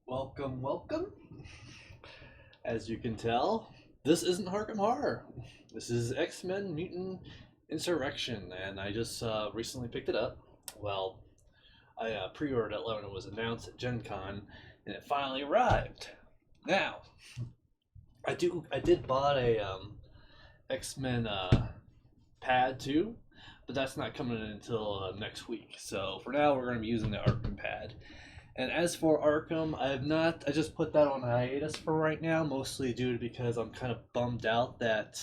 Welcome, welcome. As you can tell, this isn't Arkham Horror. This is X-Men Mutant Insurrection, and I just recently picked it up. Well, I pre-ordered it when it was announced at Gen Con, and it finally arrived. Now, I did bought a X-Men pad too, but that's not coming in until next week. So for now, we're going to be using the Arkham pad. And as for Arkham, I just put that on hiatus for right now, mostly due to because I'm kind of bummed out that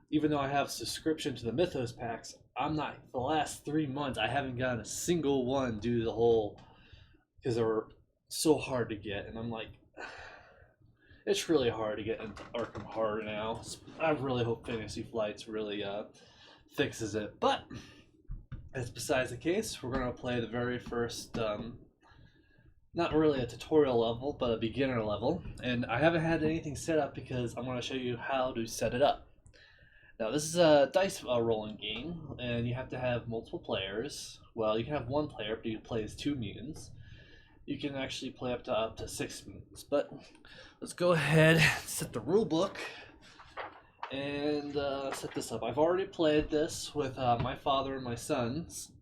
even though I have subscription to the Mythos packs, the last 3 months, I haven't gotten a single one due to the whole, because they were so hard to get. And I'm like, it's really hard to get into Arkham Horror now. I really hope Fantasy Flights really fixes it. But that's besides the case. We're going to play the very first not really a tutorial level, but a beginner level. And I haven't had anything set up because I'm going to show you how to set it up. Now, this is a dice rolling game, and you have to have multiple players. Well, you can have one player, but you can play as 2 mutants. You can actually play up to 6 mutants. But let's go ahead, set the rule book, and set this up. I've already played this with my father and my sons,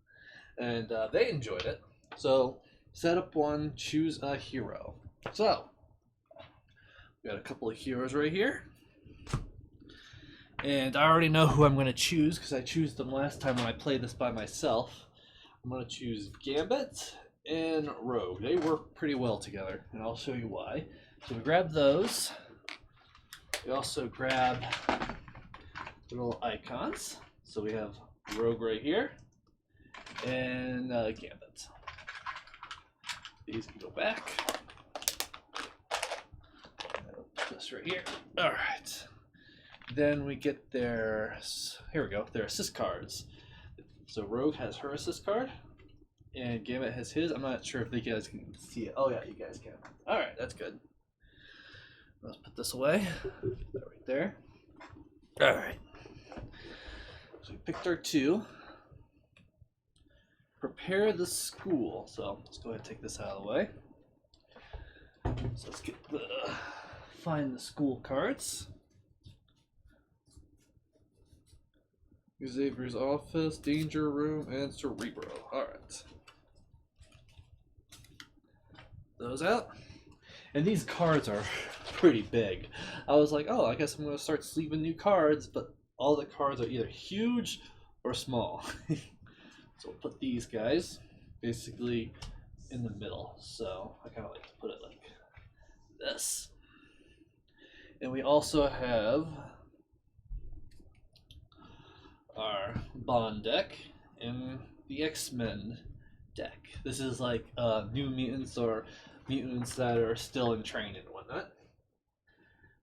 and they enjoyed it. So, setup 1, choose a hero. So, we got a couple of heroes right here. And I already know who I'm going to choose because I chose them last time when I played this by myself. I'm going to choose Gambit and Rogue. They work pretty well together, and I'll show you why. So we grab those. We also grab the little icons. So we have Rogue right here and Gambit. These can go back. Put this right here. All right. Then we get their, here we go, their assist cards. So Rogue has her assist card, and Gambit has his. I'm not sure if you guys can see it. Oh yeah, you guys can. All right, that's good. Let's put this away. Put that right there. All right. So we picked our 2. Prepare the school. So let's go ahead and take this out of the way. So let's find the school cards. Xavier's office, danger room, and Cerebro. Alright. Those out. And these cards are pretty big. I was like, oh, I guess I'm going to start sleeving new cards, but all the cards are either huge or small. So we'll put these guys basically in the middle. So I kind of like to put it like this. And we also have our Bond deck and the X-Men deck. This is like new mutants or mutants that are still in training and whatnot.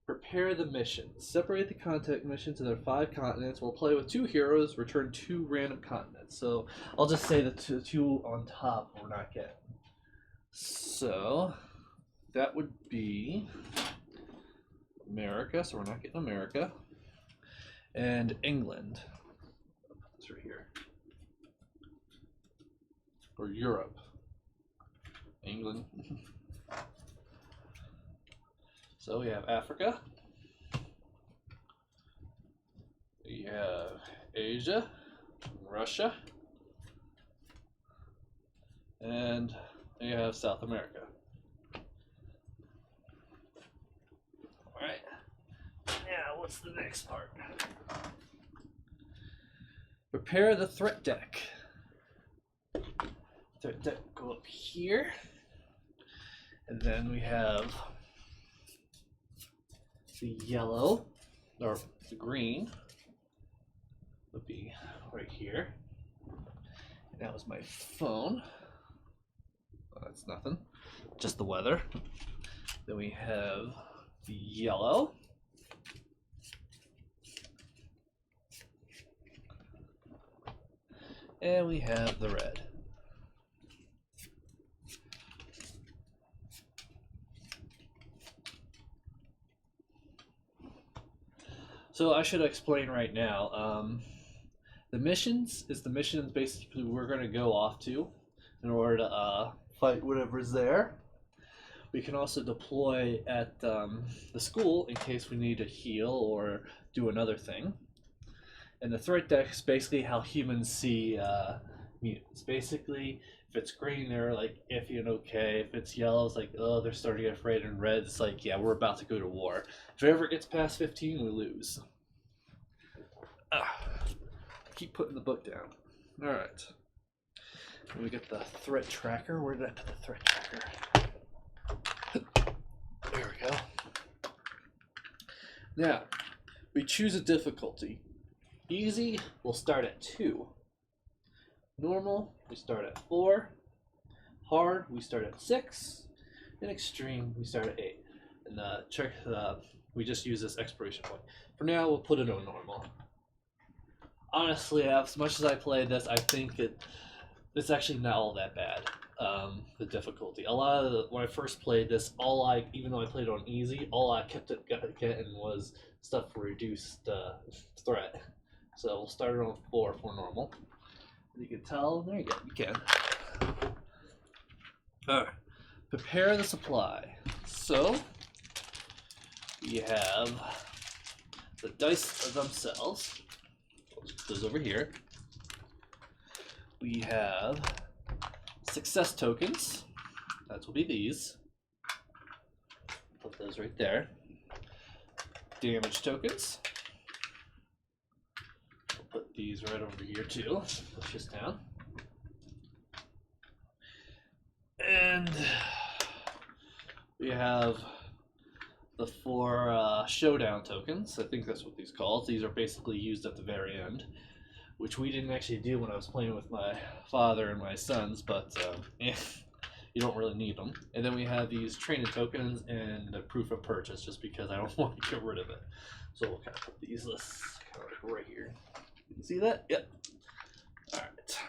Prepare the missions. Separate the contact missions to their 5 continents. We'll play with 2 heroes, return 2 random continents. So I'll just say the two on top we're not getting. So that would be America, so we're not getting America. And England. I'll put this right here. Or Europe. England. So we have Africa, we have Asia, Russia, and we have South America. Alright, now what's the next part? Prepare the threat deck. Threat deck will go up here, and then we have the yellow, or the green, would be right here. And that was my phone. Well, that's nothing, just the weather. Then we have the yellow. And we have the red. So I should explain right now. The missions basically we're going to go off to in order to fight whatever's there. We can also deploy at the school in case we need to heal or do another thing. And the threat deck is basically how humans see mutants. Basically, if it's green, they're like iffy and okay. If it's yellow, it's like, oh, they're starting to get afraid. And red, it's like, yeah, we're about to go to war. If it ever gets past 15, we lose. Keep putting the book down. All right. We get the threat tracker. Where did I put the threat tracker? There we go. Now, we choose a difficulty. Easy, we'll start at 2. Normal, we start at 4. Hard, we start at 6. And extreme, we start at 8. And check, we just use this expiration point. For now, we'll put it on normal. Honestly, as much as I played this, I think it's actually not all that bad. The difficulty. A lot of when I first played this, even though I played on easy, all I kept getting was stuff for reduced threat. So we'll start it on 4 for normal. You can tell, there you go, you can. Alright, prepare the supply. So, we have the dice themselves. Those over here. We have success tokens. That will be these. Put those right there. Damage tokens. We'll put these right over here too. Push this down. And we have the 4 showdown tokens. I think that's what these called. These are basically used at the very end, which we didn't actually do when I was playing with my father and my sons, but you don't really need them. And then we have these training tokens and the proof of purchase, just because I don't want to get rid of it. So we'll kind of put these lists kind of right here. You can see that? Yep. Alright.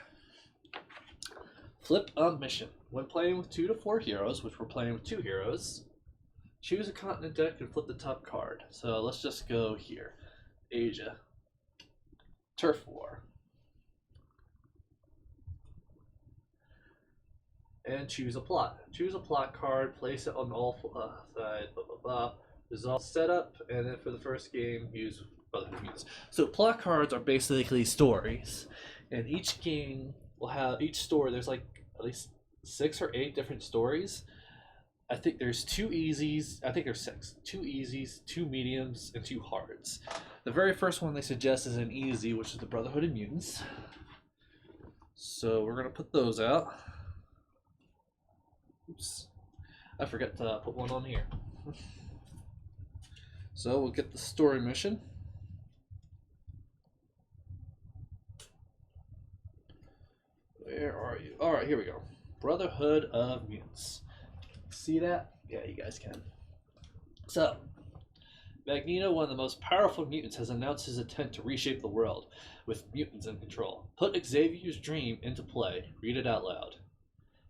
Flip a mission. When playing with 2 to 4 heroes, which we're playing with 2 heroes, choose a continent deck and flip the top card. So let's just go here. Asia. Turf War. And choose a plot. Choose a plot card, place it on all sides, blah blah blah. Resolve setup, and then for the first game, use Brotherhood of Mutants. So plot cards are basically stories, and each game will have each story. There's like at least 6 or 8 different stories. I think there's 2 easies. I think there's 6. 2 easies, 2 mediums, and 2 hards. The very first one they suggest is an easy, which is the Brotherhood of Mutants. So we're gonna put those out. Oops, I forgot to put one on here. So we'll get the story mission. Where are you? All right, here we go. Brotherhood of Mutants. See that? Yeah, you guys can. So, Magneto, one of the most powerful mutants, has announced his intent to reshape the world with mutants in control. Put Xavier's dream into play. Read it out loud.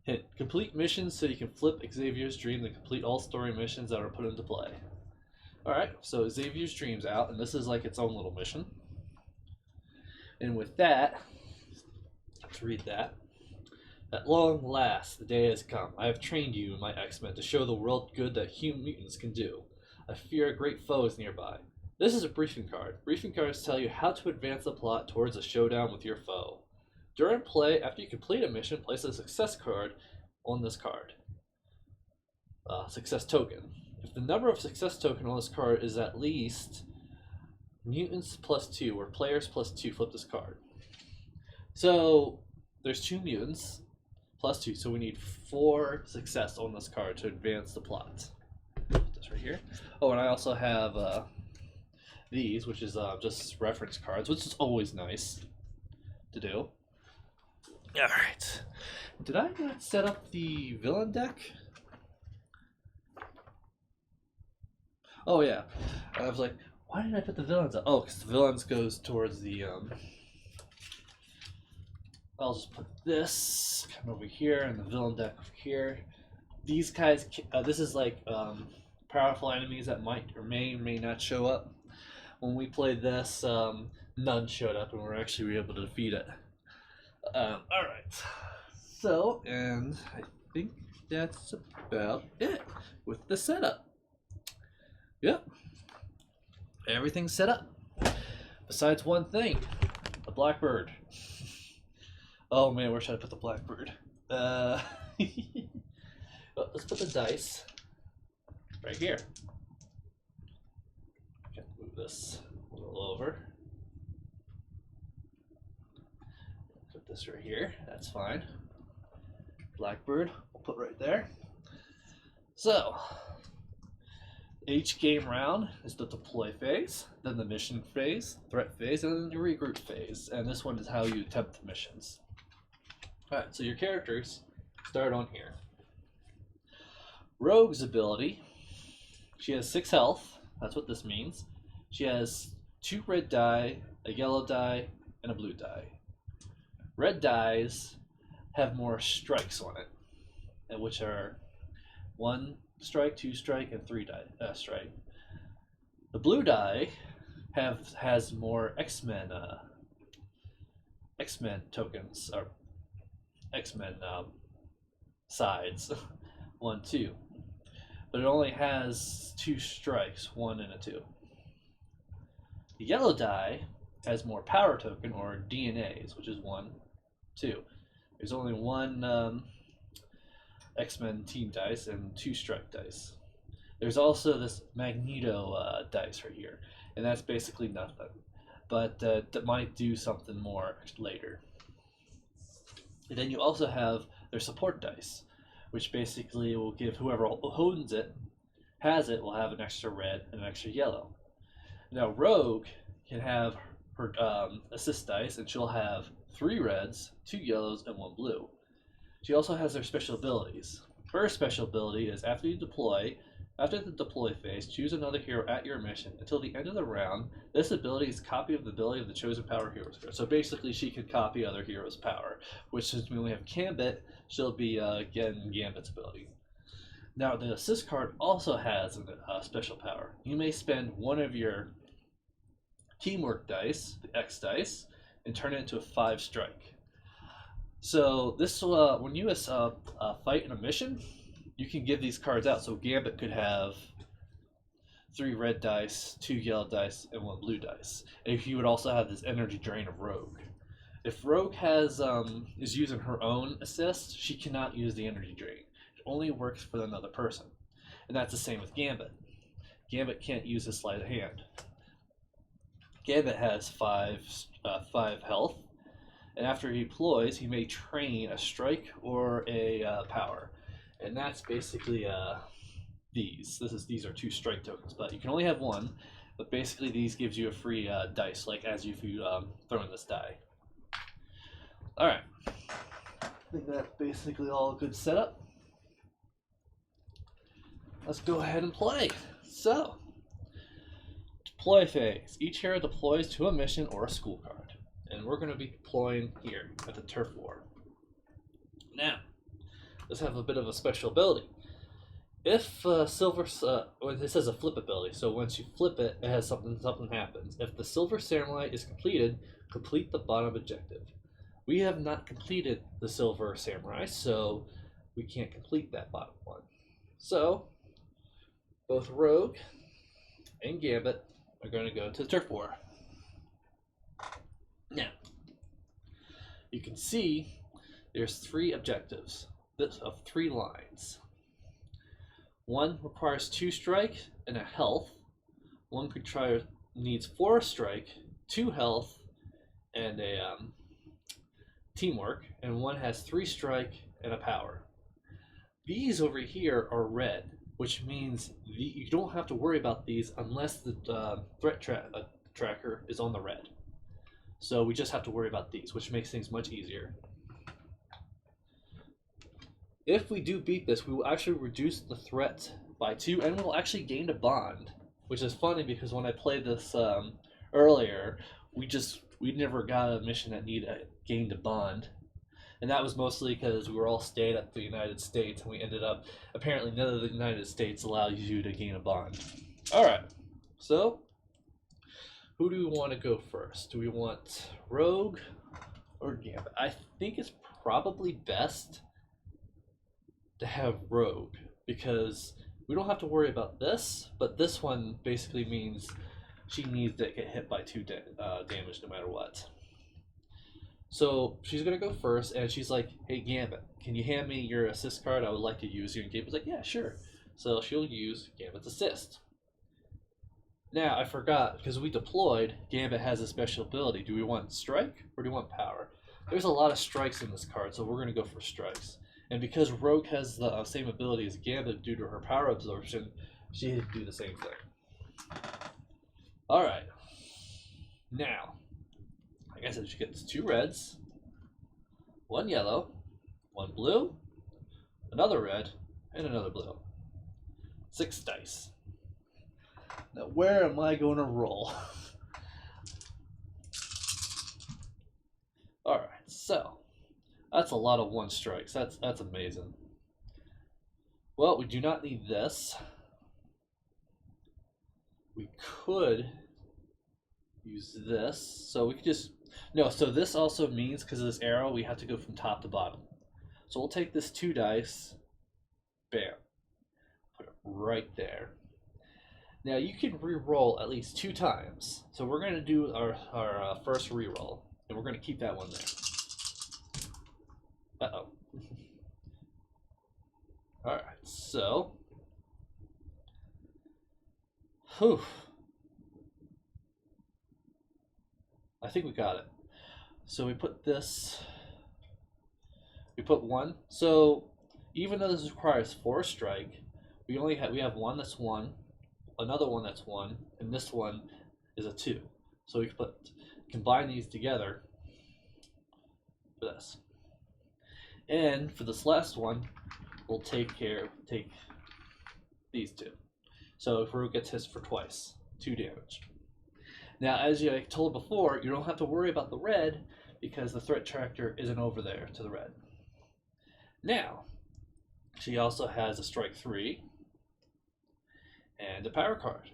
Hint: complete missions so you can flip Xavier's dream and complete all story missions that are put into play. Alright, so Xavier's dream's out, and this is like its own little mission. And with that, let's read that. At long last, the day has come. I have trained you, my X-Men, to show the world good that human mutants can do. I fear a great foe is nearby. This is a briefing card. Briefing cards tell you how to advance the plot towards a showdown with your foe. During play, after you complete a mission, place a success card on this card. Success token. If the number of success token on this card is at least mutants +2 or players +2, flip this card. So there's 2 mutants +2, so we need 4 success on this card to advance the plot. Put this right here. Oh, and I also have these, which is just reference cards, which is always nice to do. Alright. Did I not set up the villain deck? Oh yeah. I was like, why did I put the villains up? Oh, because the villains goes towards the I'll just put this kind of over here and the villain deck over here. These guys, this is like powerful enemies that might or may not show up. When we played this, none showed up and we're actually able to defeat it. Alright. So, and I think that's about it with the setup. Yep. Everything's set up. Besides one thing, the Blackbird. Oh man, where should I put the Blackbird? Well, let's put the dice right here. Okay, move this a little over. Put this right here. That's fine. Blackbird, we'll put right there. So, each game round is the deploy phase, then the mission phase, threat phase, and then the regroup phase. And this one is how you attempt the missions. Alright, so your characters start on here. Rogue's ability, she has 6 health, that's what this means. She has 2 red die, a yellow die, and a blue die. Red dies have more strikes on it, which are 1 strike, 2 strike, and 3 strike. The blue die has more X-Men tokens, or X-Men sides, 1, 2. But it only has 2 strikes, 1 and a 2. The yellow die has more power token, or DNAs, which is 1, 2. There's only 1 X-Men team dice and 2 strike dice. There's also this Magneto dice right here, and that's basically nothing. But that might do something more later. And then you also have their support dice, which basically will give whoever owns it, has it, will have an extra red and an extra yellow. Now Rogue can have her assist dice, and she'll have 3 reds, 2 yellows, and 1 blue. She also has their special abilities. Her special ability is after the deploy phase, choose another hero at your mission. Until the end of the round, this ability is a copy of the ability of the chosen power hero's card. So basically, she could copy other heroes' power, which since we only have Gambit, she'll be getting Gambit's ability. Now, the assist card also has a special power. You may spend one of your teamwork dice, the X dice, and turn it into a 5 strike. So this when you fight in a mission, you can give these cards out. So Gambit could have 3 red dice, 2 yellow dice, and 1 blue dice. And he would also have this energy drain of Rogue. If Rogue is using her own assist, she cannot use the energy drain. It only works for another person. And that's the same with Gambit. Gambit can't use his sleight of hand. Gambit has 5 health, and after he deploys, he may train a strike or a power, and that's basically these. These are 2 strike tokens, but you can only have 1. But basically, these gives you a free dice, like as if you throw in this die. All right, I think that's basically all a good setup. Let's go ahead and play. So. Deploy phase. Each hero deploys to a mission or a school card. And we're going to be deploying here at the turf war. Now, let's have a bit of a special ability. If silver, this has a flip ability, so once you flip it, it has something happens. If the silver samurai is completed, complete the bottom objective. We have not completed the silver samurai, so we can't complete that bottom one. So, both Rogue and Gambit are going to go to the turf war. Now, you can see there's 3 objectives of 3 lines. One requires 2 strike and a health. One needs 4 strike, 2 health, and a teamwork. And one has 3 strike and a power. These over here are red, which means you don't have to worry about these unless the threat tracker is on the red. So we just have to worry about these, which makes things much easier. If we do beat this, we will actually reduce the threat by 2, and we'll actually gain a bond, which is funny because when I played this earlier, we never got a mission that gained a bond. And that was mostly because we were all staying at the United States, and we ended up, apparently none of the United States allows you to gain a bond. Alright, so, who do we want to go first? Do we want Rogue or Gambit? I think it's probably best to have Rogue, because we don't have to worry about this, but this one basically means she needs to get hit by 2 damage no matter what. So she's going to go first, and she's like, hey Gambit, can you hand me your assist card? I would like to use you. And Gambit's like, yeah, sure. So she'll use Gambit's assist. Now, I forgot, because we deployed, Gambit has a special ability. Do we want strike, or do we want power? There's a lot of strikes in this card, so we're going to go for strikes. And because Rogue has the same ability as Gambit due to her power absorption, she can do the same thing. Alright. Now, like I said, she gets 2 reds, 1 yellow, 1 blue, another red, and another blue. 6 dice. Now, where am I going to roll? Alright, so that's a lot of 1 strikes. That's amazing. Well, we do not need this. We could use this. So we could just... No, so this also means, because of this arrow, we have to go from top to bottom. So we'll take this 2 dice. Bam. Put it right there. Now you can re-roll at least 2 times. So we're going to do our first re-roll. And we're going to keep that one there. Uh-oh. Alright, so... Whew. I think we got it. So we put this... We put 1. So even though this requires 4 strike, we have 1 that's 1, another one that's 1, and this one is a 2. So we can combine these together for this. And for this last one, we'll take these 2. So if Rogue gets hit for twice, 2 damage. Now, as I told before, you don't have to worry about the red because the threat tracker isn't over there to the red. Now, she also has a strike 3 and a power card,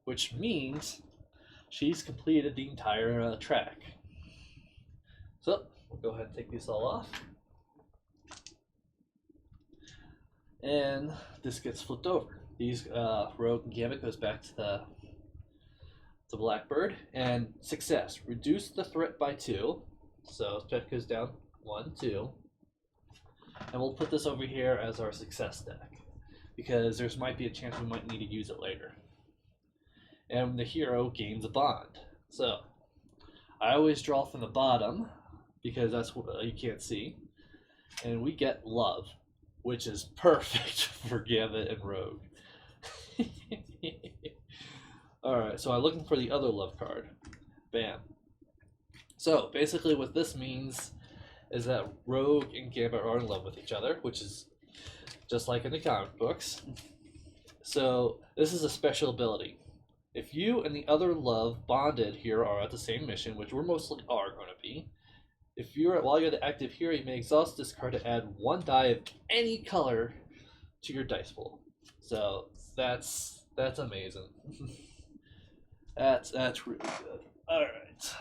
which means she's completed the entire track. So we'll go ahead and take these all off. And this gets flipped over. These Rogue and Gambit goes back to the Blackbird, and success. Reduce the threat by 2. So threat goes down 1, 2. And we'll put this over here as our success deck, because there might be a chance we might need to use it later. And the hero gains a bond. So I always draw from the bottom, because that's what you can't see. And we get love, which is perfect for Gambit and Rogue. Alright, so I'm looking for the other love card. Bam. So basically what this means is that Rogue and Gambit are in love with each other, which is just like in the comic books. So this is a special ability. If you and the other love bonded here are at the same mission, which we're mostly are going to be, while you're the active hero, you may exhaust this card to add 1 die of any color to your dice pool. So that's amazing. That's really good. Alright.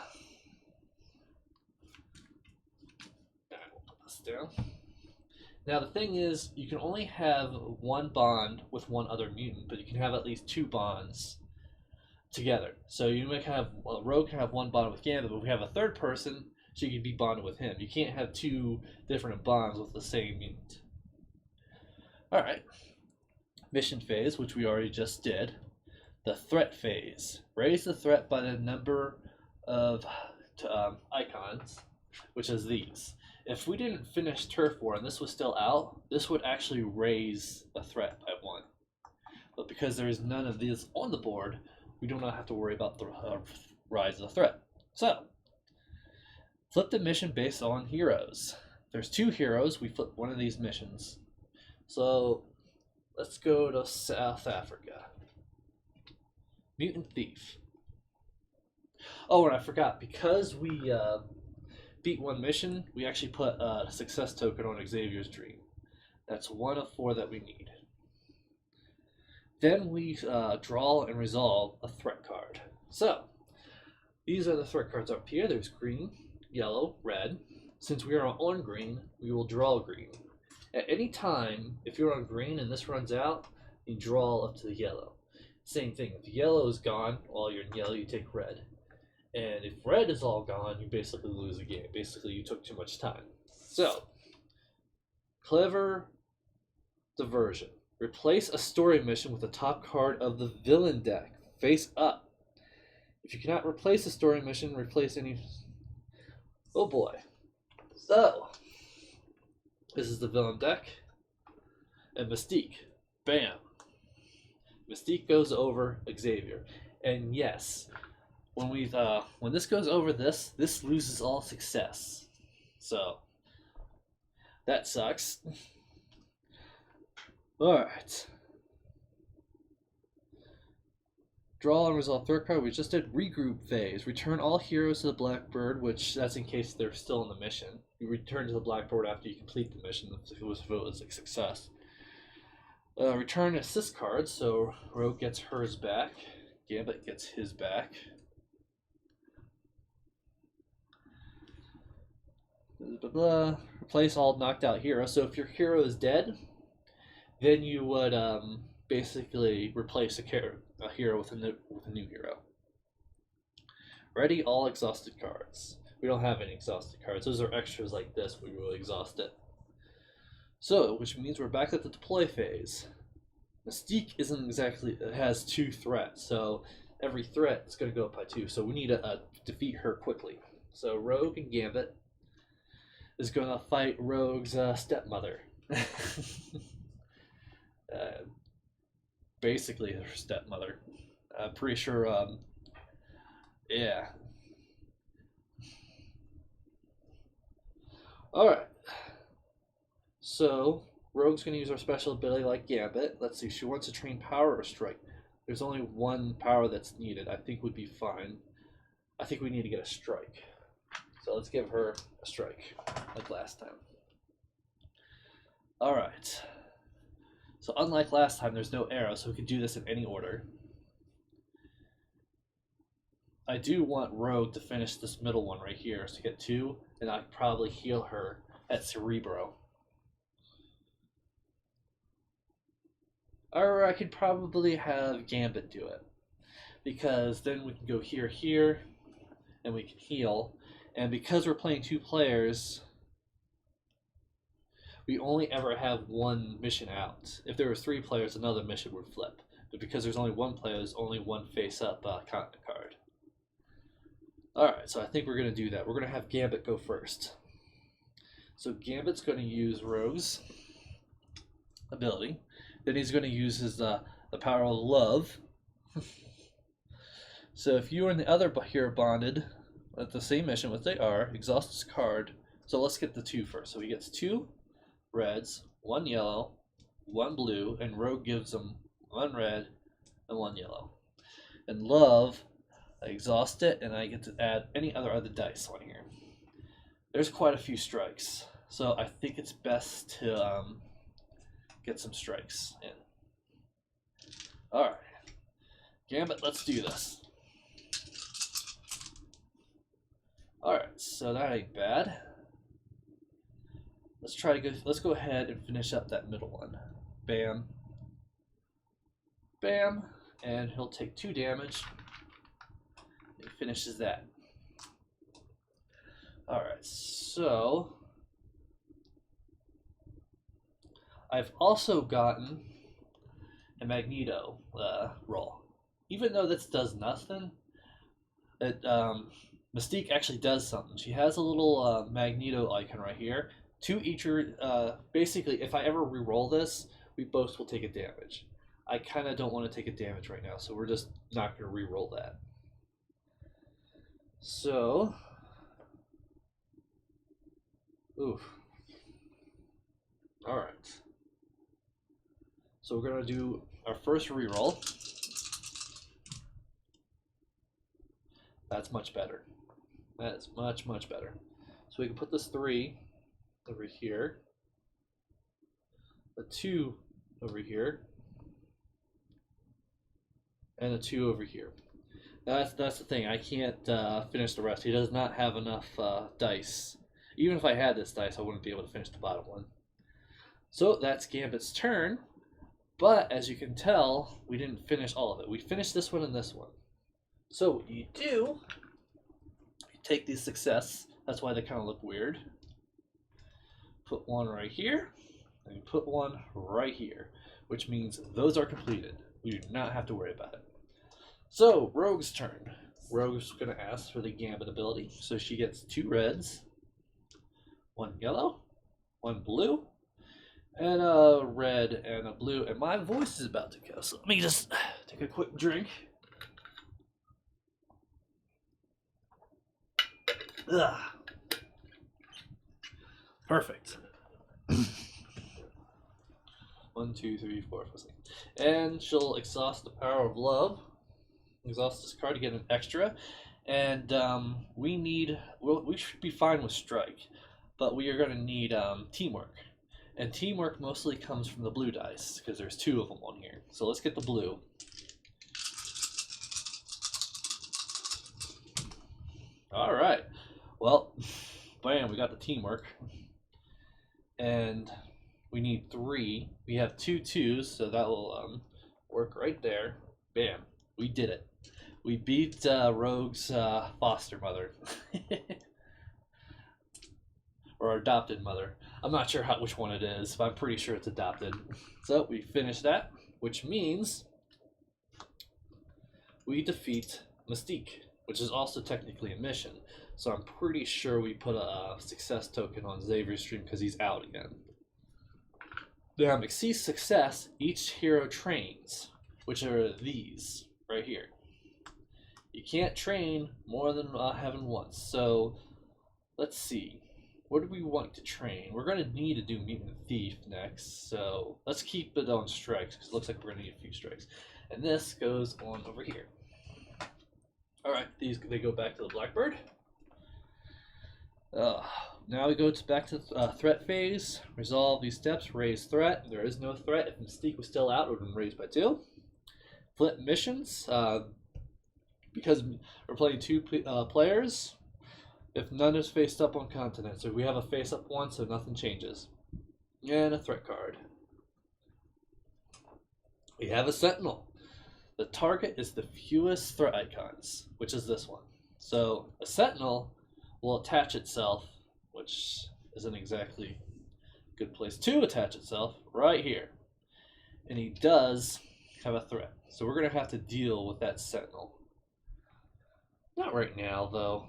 We'll put this down. Now the thing is, you can only have 1 bond with 1 other mutant, but you can have at least 2 bonds together. So you might have, Rogue can have 1 bond with Gambit, but if we have a third person, she can be bonded with him. You can't have 2 different bonds with the same mutant. Alright. Mission phase, which we already just did. The threat phase. Raise the threat by the number of icons, which is these. If we didn't finish Turf War and this was still out, this would actually raise the threat by 1. But because there is none of these on the board, we do not have to worry about the rise of the threat. So, flip the mission based on heroes. There's 2 heroes, we flip one of these missions. So, let's go to South Africa. Mutant Thief. Oh, and I forgot, because we beat 1 mission, we actually put a success token on Xavier's Dream. That's 1 of 4 that we need. Then we draw and resolve a threat card. So, these are the threat cards up here. There's green, yellow, red. Since we are on green, we will draw green. At any time, if you're on green and this runs out, you draw up to the yellow. Same thing. If yellow is gone while you're in yellow, you take red. And if red is all gone, you basically lose the game. Basically, you took too much time. So, clever diversion. Replace a story mission with the top card of the villain deck, face up. If you cannot replace a story mission, replace any... Oh boy. So, this is the villain deck. And Mystique. Bam. Mystique goes over Xavier. And yes, when this goes over this loses all success. So, that sucks. Alright. Draw and resolve third card. We just did regroup phase. Return all heroes to the Blackbird, which that's in case they're still in the mission. You return to the Blackboard after you complete the mission if it was a success. Return assist cards, so Rogue gets hers back. Gambit gets his back. Blah, blah, blah. Replace all knocked out heroes. So if your hero is dead, then you would basically replace a hero with a new hero. Ready all exhausted cards. We don't have any exhausted cards. Those are extras like this. We will exhaust it. So, which means we're back at the deploy phase. Mystique has 2 threats, so every threat is going to go up by 2. So we need to defeat her quickly. So Rogue and Gambit is going to fight Rogue's stepmother. Basically her stepmother. I'm pretty sure, yeah. Alright. So, Rogue's going to use her special ability like Gambit. Let's see, she wants to train power or strike. There's only one power that's needed. I think would be fine. I think we need to get a strike. So let's give her a strike, like last time. Alright. So unlike last time, there's no arrow, so we can do this in any order. I do want Rogue to finish this middle one right here, so get 2, and I'd probably heal her at Cerebro. Or I could probably have Gambit do it, because then we can go here, and we can heal. And because we're playing 2 players, we only ever have 1 mission out. If there were 3 players, another mission would flip. But because there's only 1 player, there's only 1 face-up continent card. Alright, so I think we're going to do that. We're going to have Gambit go first. So Gambit's going to use Rogue's ability. Then he's going to use his the power of love. So if you and the other hero bonded at the same mission, what they are, exhaust this card. So let's get the 2 first. So he gets 2 reds, 1 yellow, 1 blue, and Rogue gives him 1 red and 1 yellow. And love, I exhaust it, and I get to add any other dice on here. There's quite a few strikes, so I think it's best to get some strikes in. Alright. Gambit, let's do this. Alright, so that ain't bad. Let's go ahead and finish up that middle one. Bam. Bam. And he'll take 2 damage. He finishes that. Alright, so I've also gotten a Magneto roll. Even though this does nothing, Mystique actually does something. She has a little Magneto icon right here. To each, basically, if I ever re-roll this, we both will take a damage. I kind of don't want to take a damage right now, so we're just not going to re-roll that. So, oof. Alright. So we're going to do our first re-roll. That's much better. That is much, much better. So we can put this 3 over here, a 2 over here, and a 2 over here. That's the thing. I can't finish the rest. He does not have enough dice. Even if I had this dice, I wouldn't be able to finish the bottom one. So that's Gambit's turn, but as you can tell, we didn't finish all of it. We finished this one and this one. So what you do, you take these success, that's why they kind of look weird. Put one right here, and you put one right here, which means those are completed. We do not have to worry about it. So, Rogue's turn. Rogue's going to ask for the Gambit ability, so she gets 2 reds, 1 yellow, 1 blue, and a red and a blue, and my voice is about to go, so let me just take a quick drink. Ugh. Perfect. 1, 2, 3, 4, 5, 6. And she'll exhaust the power of love. Exhaust this card to get an extra. And we should be fine with strike, but we are going to need teamwork. And teamwork mostly comes from the blue dice, because there's 2 of them on here. So let's get the blue. Alright. Well, bam, we got the teamwork. And we need 3. We have 2 2s, so that will work right there. Bam. We did it. We beat Rogue's foster mother. Or adopted mother. I'm not sure which one it is, but I'm pretty sure it's adopted. So we finished that, which means we defeat Mystique, which is also technically a mission. So I'm pretty sure we put a success token on Xavier's stream because he's out again. Now, McSee's success, each hero trains, which are these right here. You can't train more than having once. So let's see. What do we want to train? We're going to need to do Mutant Thief next. So let's keep it on strikes because it looks like we're going to need a few strikes. And this goes on over here. Alright, they go back to the Blackbird. Now we go back to the threat phase. Resolve these steps. Raise threat. There is no threat. If Mystique was still out, it would have been raised by 2. Flip missions. Because we're playing 2 players, if none is faced up on continent. So we have a face up one, so nothing changes. And a threat card. We have a Sentinel. The target is the fewest threat icons, which is this one. So a Sentinel will attach itself, which isn't exactly a good place to attach itself, right here. And he does have a threat. So we're going to have to deal with that Sentinel. Not right now, though.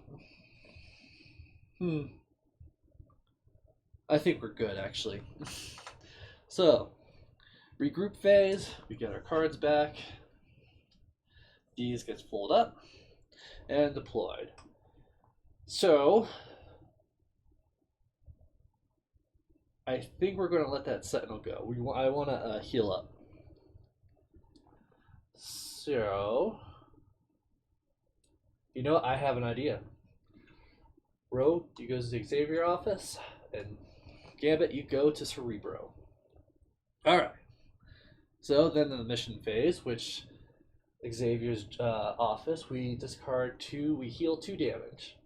I think we're good, actually. So, regroup phase. We get our cards back. These gets folded up and deployed. So, I think we're going to let that Sentinel go. I want to heal up. So, you know, I have an idea. Rogue, you go to the Xavier office, and Gambit, you go to Cerebro. Alright. So then in the mission phase, which Xavier's office, we discard 2, we heal 2 damage.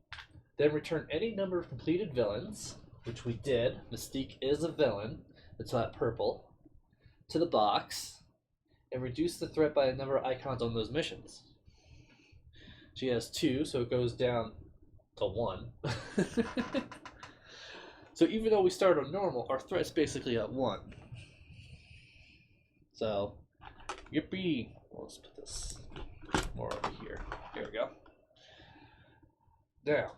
Then return any number of completed villains, which we did. Mystique is a villain, it's that purple, to the box, and reduce the threat by a number of icons on those missions. She has 2, so it goes down to 1. So even though we start on normal, our threat's basically at 1. So, yippee. Well, let's put this more over here. Here we go. Now,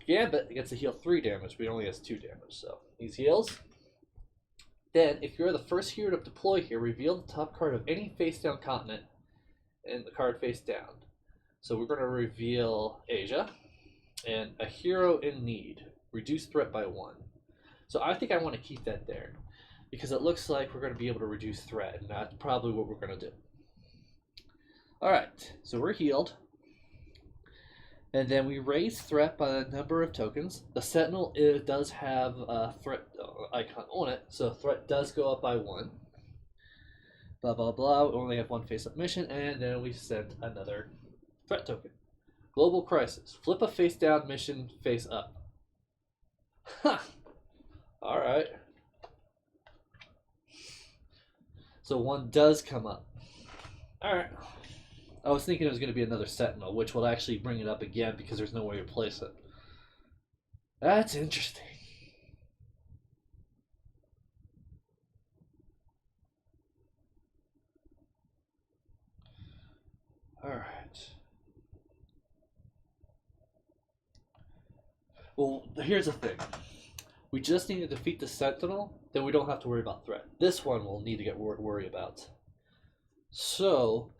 Gambit gets to heal 3 damage, but he only has 2 damage, so these heals. Then, if you're the first hero to deploy here, reveal the top card of any face-down continent and the card face down. So we're going to reveal Asia and a hero in need. Reduce threat by 1. So I think I want to keep that there because it looks like we're going to be able to reduce threat, and that's probably what we're going to do. Alright, so we're healed. And then we raise threat by the number of tokens. The Sentinel does have a threat icon on it, so threat does go up by 1. Blah, blah, blah. We only have 1 face-up mission, and then we sent another threat token. Global Crisis. Flip a face-down mission face up. Ha! Alright. So one does come up. Alright. I was thinking it was going to be another Sentinel, which will actually bring it up again because there's no way to replace it. That's interesting. Alright. Well, here's the thing. We just need to defeat the Sentinel, then we don't have to worry about threat. This one we'll need to worry about. So,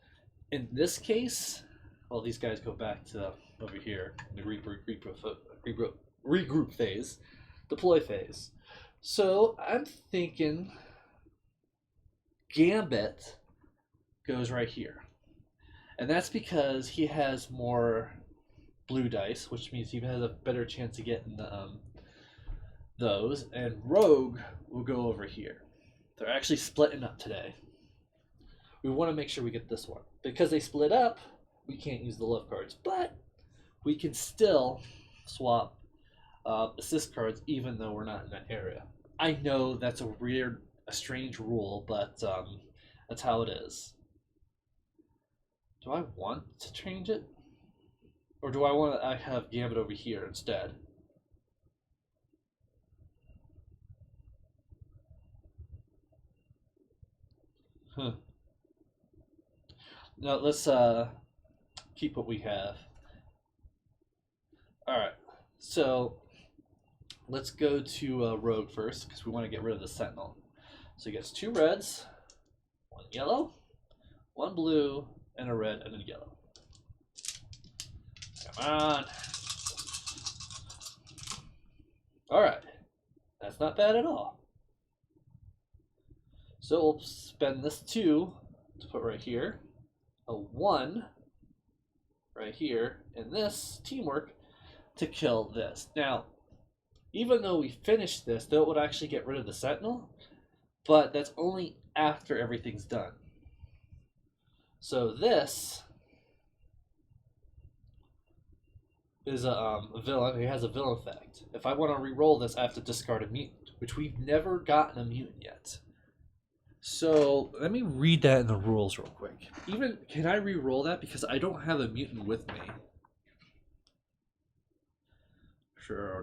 in this case, well, these guys go back to over here, the regroup phase, deploy phase. So, I'm thinking Gambit goes right here. And that's because he has more blue dice, which means he has a better chance of getting those, and Rogue will go over here. They're actually splitting up today. We want to make sure we get this one. Because they split up, we can't use the love cards, but we can still swap assist cards even though we're not in that area. I know that's a strange rule, but that's how it is. Do I want to change it? Or do I want to have Gambit over here instead? Huh. Now let's keep what we have. Alright, so let's go to Rogue first because we want to get rid of the Sentinel. So he gets 2 reds, 1 yellow, 1 blue, and a red and a yellow. Come on. Alright. That's not bad at all. So we'll spend this 2 to put right here. A 1 right here. And this teamwork to kill this. Now, even though we finish this, that would actually get rid of the Sentinel. But that's only after everything's done. So this is a villain. He has a villain effect. If I want to re-roll this, I have to discard a mutant, which we've never gotten a mutant yet. So let me read that in the rules real quick. Even can I re-roll that because I don't have a mutant with me? Sure.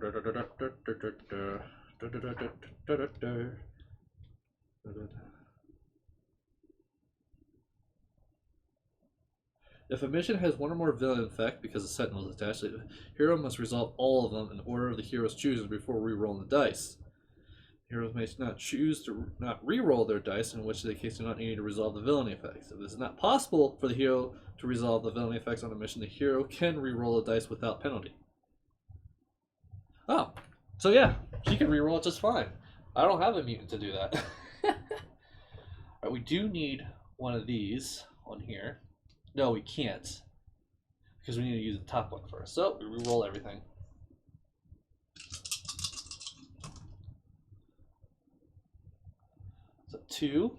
If a mission has one or more villain effect because the Sentinel is attached, the hero must resolve all of them in order of the hero's choosing before re-rolling the dice. Heroes may not choose to not re-roll their dice, in which case do not need to resolve the villainy effects. If it is not possible for the hero to resolve the villainy effects on a mission, the hero can re-roll the dice without penalty. Oh, so yeah, she can re-roll it just fine. I don't have a mutant to do that. Alright, we do need one of these on here. No, we can't. Because we need to use the top one first. So, we re-roll everything. So, 2.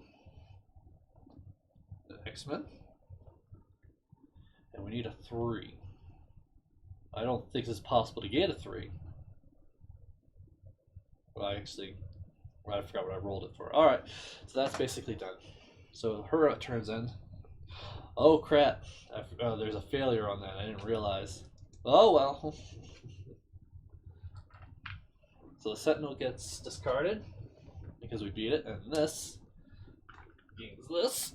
The X-Men. And we need a 3. I don't think it's possible to get a 3. Well, I forgot what I rolled it for. Alright, so that's basically done. So, her turns in. Oh crap, there's a failure on that, I didn't realize. Oh well. So the Sentinel gets discarded because we beat it, and this gains this.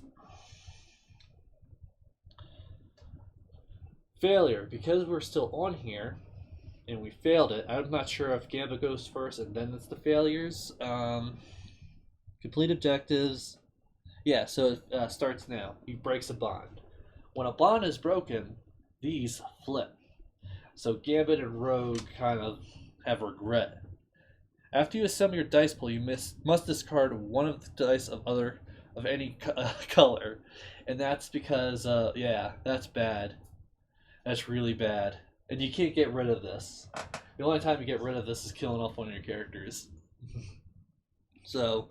Failure, because we're still on here and we failed it. I'm not sure if Gambit goes first and then it's the failures. Complete objectives. Yeah, so it starts now. He breaks a bond. When a bond is broken, these flip. So Gambit and Rogue kind of have regret. After you assemble your dice pool, you must discard one of the dice of any color, and that's because yeah, that's bad. That's really bad, and you can't get rid of this. The only time you get rid of this is killing off one of your characters. So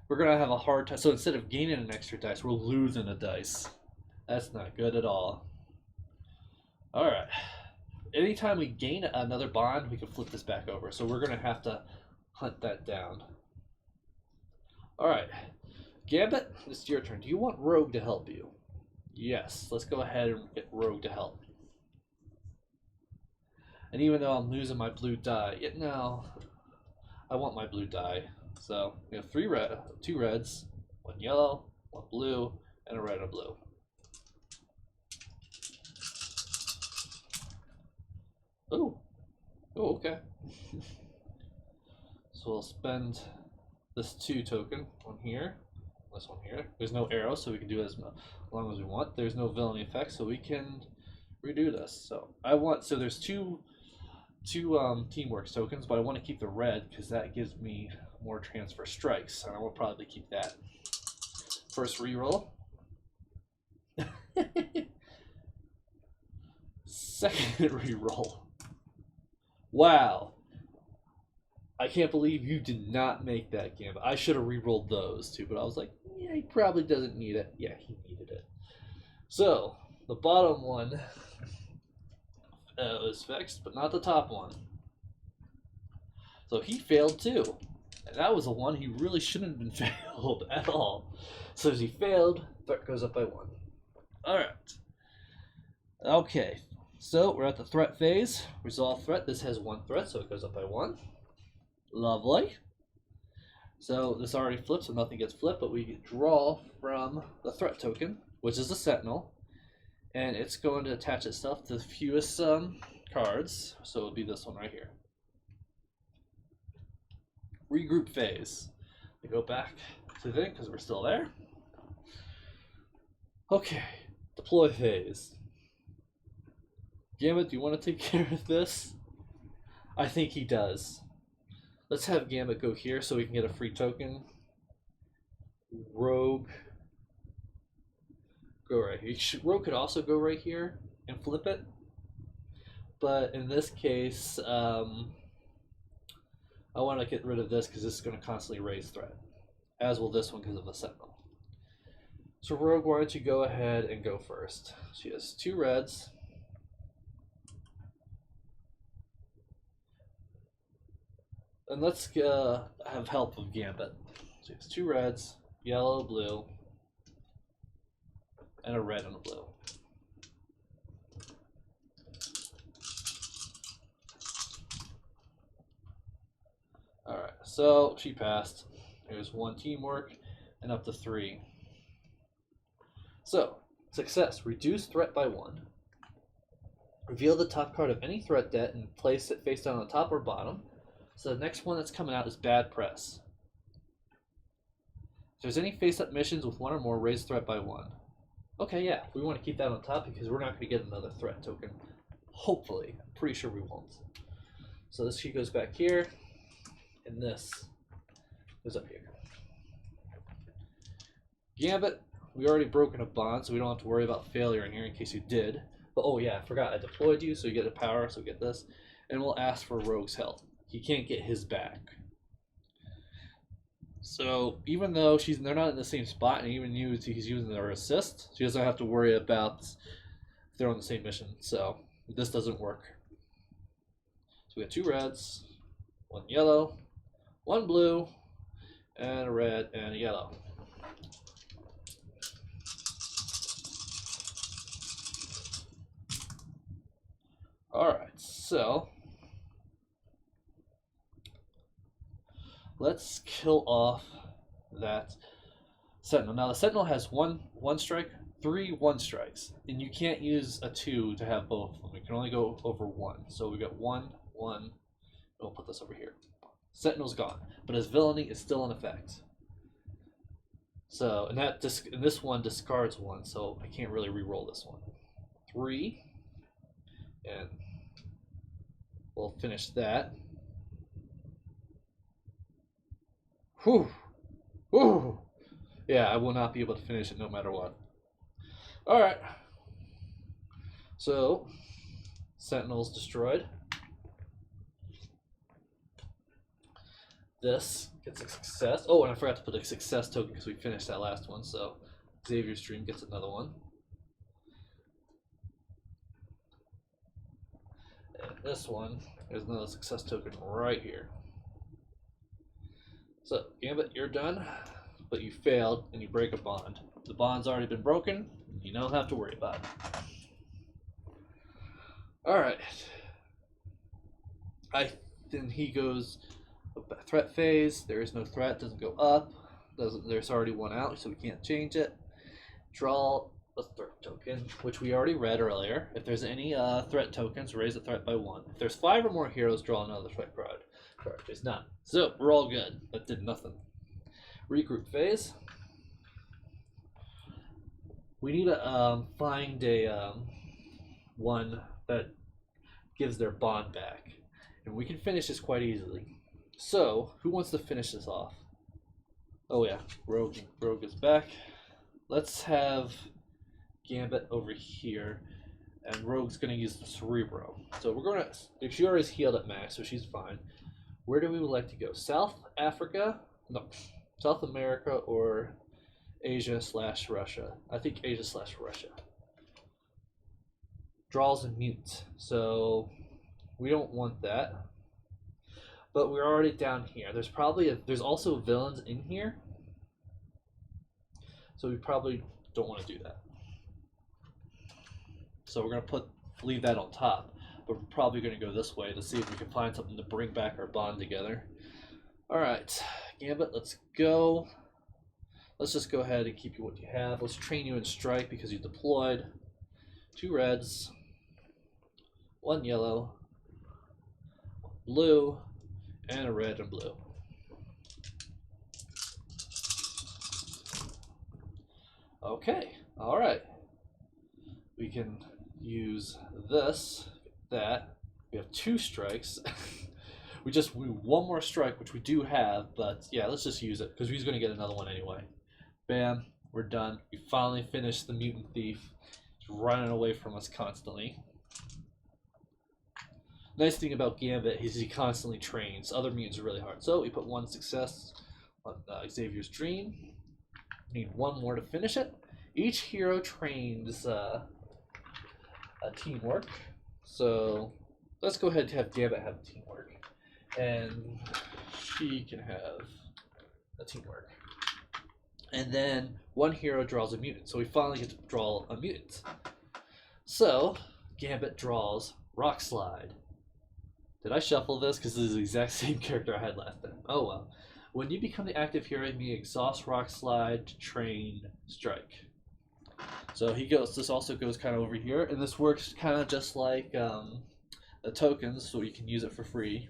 we're gonna have a hard time. So instead of gaining an extra dice, we're losing a dice. That's not good at all. Alright. Anytime we gain another bond, we can flip this back over. So we're gonna have to hunt that down. Alright. Gambit, it's your turn. Do you want Rogue to help you? Yes, let's go ahead and get Rogue to help. And even though I'm losing my blue die, no, I want my blue die. So we have two reds, one yellow, one blue, and a red and a blue. Oh, okay. So we'll spend this 2 token on here, this one here. There's no arrow, so we can do it as long as we want. There's no villainy effect, so we can redo this. So there's two teamwork tokens, but I want to keep the red because that gives me more transfer strikes, and I will probably keep that. First reroll. Second reroll. Wow. I can't believe you did not make that Gambit. I should have rerolled those too, but I was like, yeah, he probably doesn't need it. Yeah, he needed it. So, the bottom one was fixed, but not the top one. So he failed too. And that was the one he really shouldn't have been failed at all. So as he failed, threat goes up by 1. Alright. Okay. So we're at the threat phase. Resolve threat. This has 1 threat, so it goes up by 1. Lovely. So this already flips, so nothing gets flipped, but we draw from the threat token, which is the Sentinel. And it's going to attach itself to the fewest cards. So it'll be this one right here. Regroup phase. We go back to the thing because we're still there. Okay. Deploy phase. Gambit, do you want to take care of this? I think he does. Let's have Gambit go here so we can get a free token. Rogue. Go right here. Rogue could also go right here and flip it. But in this case, I want to get rid of this because this is going to constantly raise threat. As will this one because of the Sentinel. So Rogue, why don't you go ahead and go first? She has 2 reds. And let's have help of Gambit. So he has 2 reds, yellow, blue, and a red and a blue. Alright, so she passed. There's 1 teamwork and up to 3. So, success. Reduce threat by 1. Reveal the top card of any threat deck and place it face down on the top or bottom. So the next one that's coming out is Bad Press. If there's any face-up missions with 1 or more, raise threat by 1. Okay, yeah, we want to keep that on top because we're not going to get another threat token. Hopefully. I'm pretty sure we won't. So this sheet goes back here, and this goes up here. Gambit, we already broken a bond, so we don't have to worry about failure in here in case you did. But oh yeah, I forgot, I deployed you, so you get a power, so we get this. And we'll ask for Rogue's help. He can't get his back. So even though they're not in the same spot, and even he's using their assist, she doesn't have to worry about if they're on the same mission. So this doesn't work. So we got 2 reds, 1 yellow, 1 blue, and a red and a yellow. Alright, so let's kill off that Sentinel. Now the Sentinel has one strike, 3 1-strikes, and you can't use a 2 to have both of them. You can only go over 1. So we got 1, 1, and we'll put this over here. Sentinel's gone, but his villainy is still in effect. So, and this one discards 1, so I can't really re-roll this one. 3, and we'll finish that. Whew. Whew. Yeah, I will not be able to finish it no matter what. Alright. So, Sentinel's destroyed. This gets a success. Oh, and I forgot to put a success token because we finished that last one, so Xavier's Dream gets another one. And this one is another success token right here. So, Gambit, you're done. but you failed and you break a bond. The bond's already been broken. You don't have to worry about it. Alright. Then he goes threat phase. There is no threat. Doesn't go up. There's already one out, so we can't change it. Draw a threat token, which we already read earlier. If there's any threat tokens, raise the threat by 1. If there's 5 or more heroes, draw another threat card. There's none. So we're all good. That did nothing. Regroup phase. We need to find a one that gives their bond back, and we can finish this quite easily. So who wants to finish this off? Oh yeah, Rogue is back. Let's have Gambit over here, and Rogue's gonna use the Cerebro. So we're gonna. She already healed at max, so she's fine. Where do we would like to go? South Africa? No, South America or Asia/Russia? I think Asia/Russia. Draws a mute, so we don't want that. But we're already down here. There's also villains in here, so we probably don't want to do that. So we're gonna leave that on top, but we're probably gonna go this way to see if we can find something to bring back our bond together. All right, Gambit, let's go. Let's just go ahead and keep you what you have. Let's train you in strike because you deployed. 2 reds, 1 yellow, blue, and a red and blue. Okay, all right. We can use this, that. We have 2 strikes. we one more strike, which we do have, but yeah, let's just use it because he's going to get another one anyway. Bam, we're done. We finally finished the mutant thief. He's running away from us constantly. Nice thing about Gambit is he constantly trains. Other mutants are really hard. So we put 1 success on Xavier's Dream. We need 1 more to finish it. Each hero trains a teamwork. So let's go ahead and have Gambit have teamwork. And she can have a teamwork. And then 1 hero draws a mutant. So we finally get to draw a mutant. So Gambit draws Rock Slide. Did I shuffle this? Because this is the exact same character I had last time. Oh well. When you become the active hero, you may exhaust Rock Slide to train Strike. So this also goes kind of over here, and this works kind of just like the tokens, so you can use it for free.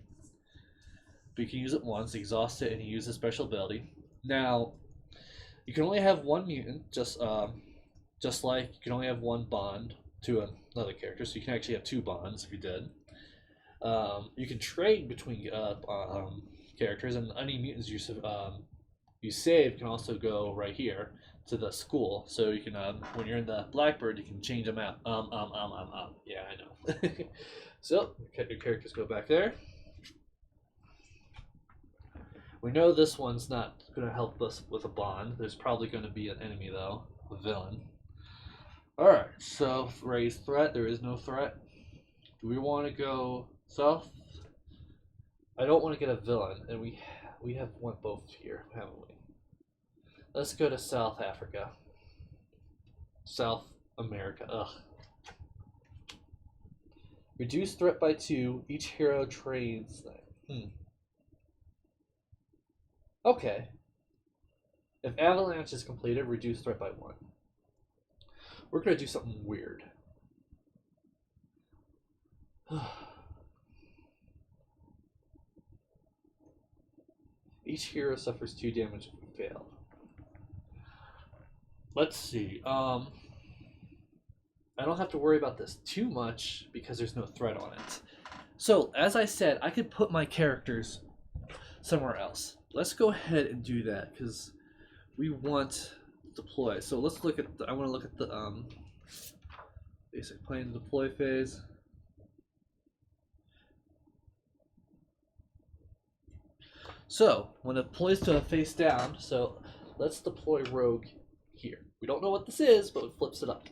But you can use it once, exhaust it, and you use a special ability. Now, you can only have 1 mutant, just like you can only have 1 bond to another character, so you can actually have 2 bonds if you did. You can trade between characters, and any mutants you save can also go right here to the school. So you can, when you're in the Blackbird, you can change them out. Yeah, I know. So your characters go back there. We know this one's not going to help us with a bond. There's probably going to be an enemy though, a villain. All right, so raise threat. There is no threat. Do we want to go south? I don't want to get a villain, and we have one both here, haven't we? Let's go to South Africa. South America. Ugh. Reduce threat by 2. Each hero trades. Okay. If Avalanche is completed, reduce threat by 1. We're gonna do something weird. Each hero suffers 2 damage if we fail. Let's see. I don't have to worry about this too much because there's no threat on it. So, as I said, I could put my characters somewhere else. Let's go ahead and do that because we want to deploy. So let's look at. I want to look at the basic plan deploy phase. So when it deploys to a face down, so let's deploy Rogue here. We don't know what this is, but it flips it up.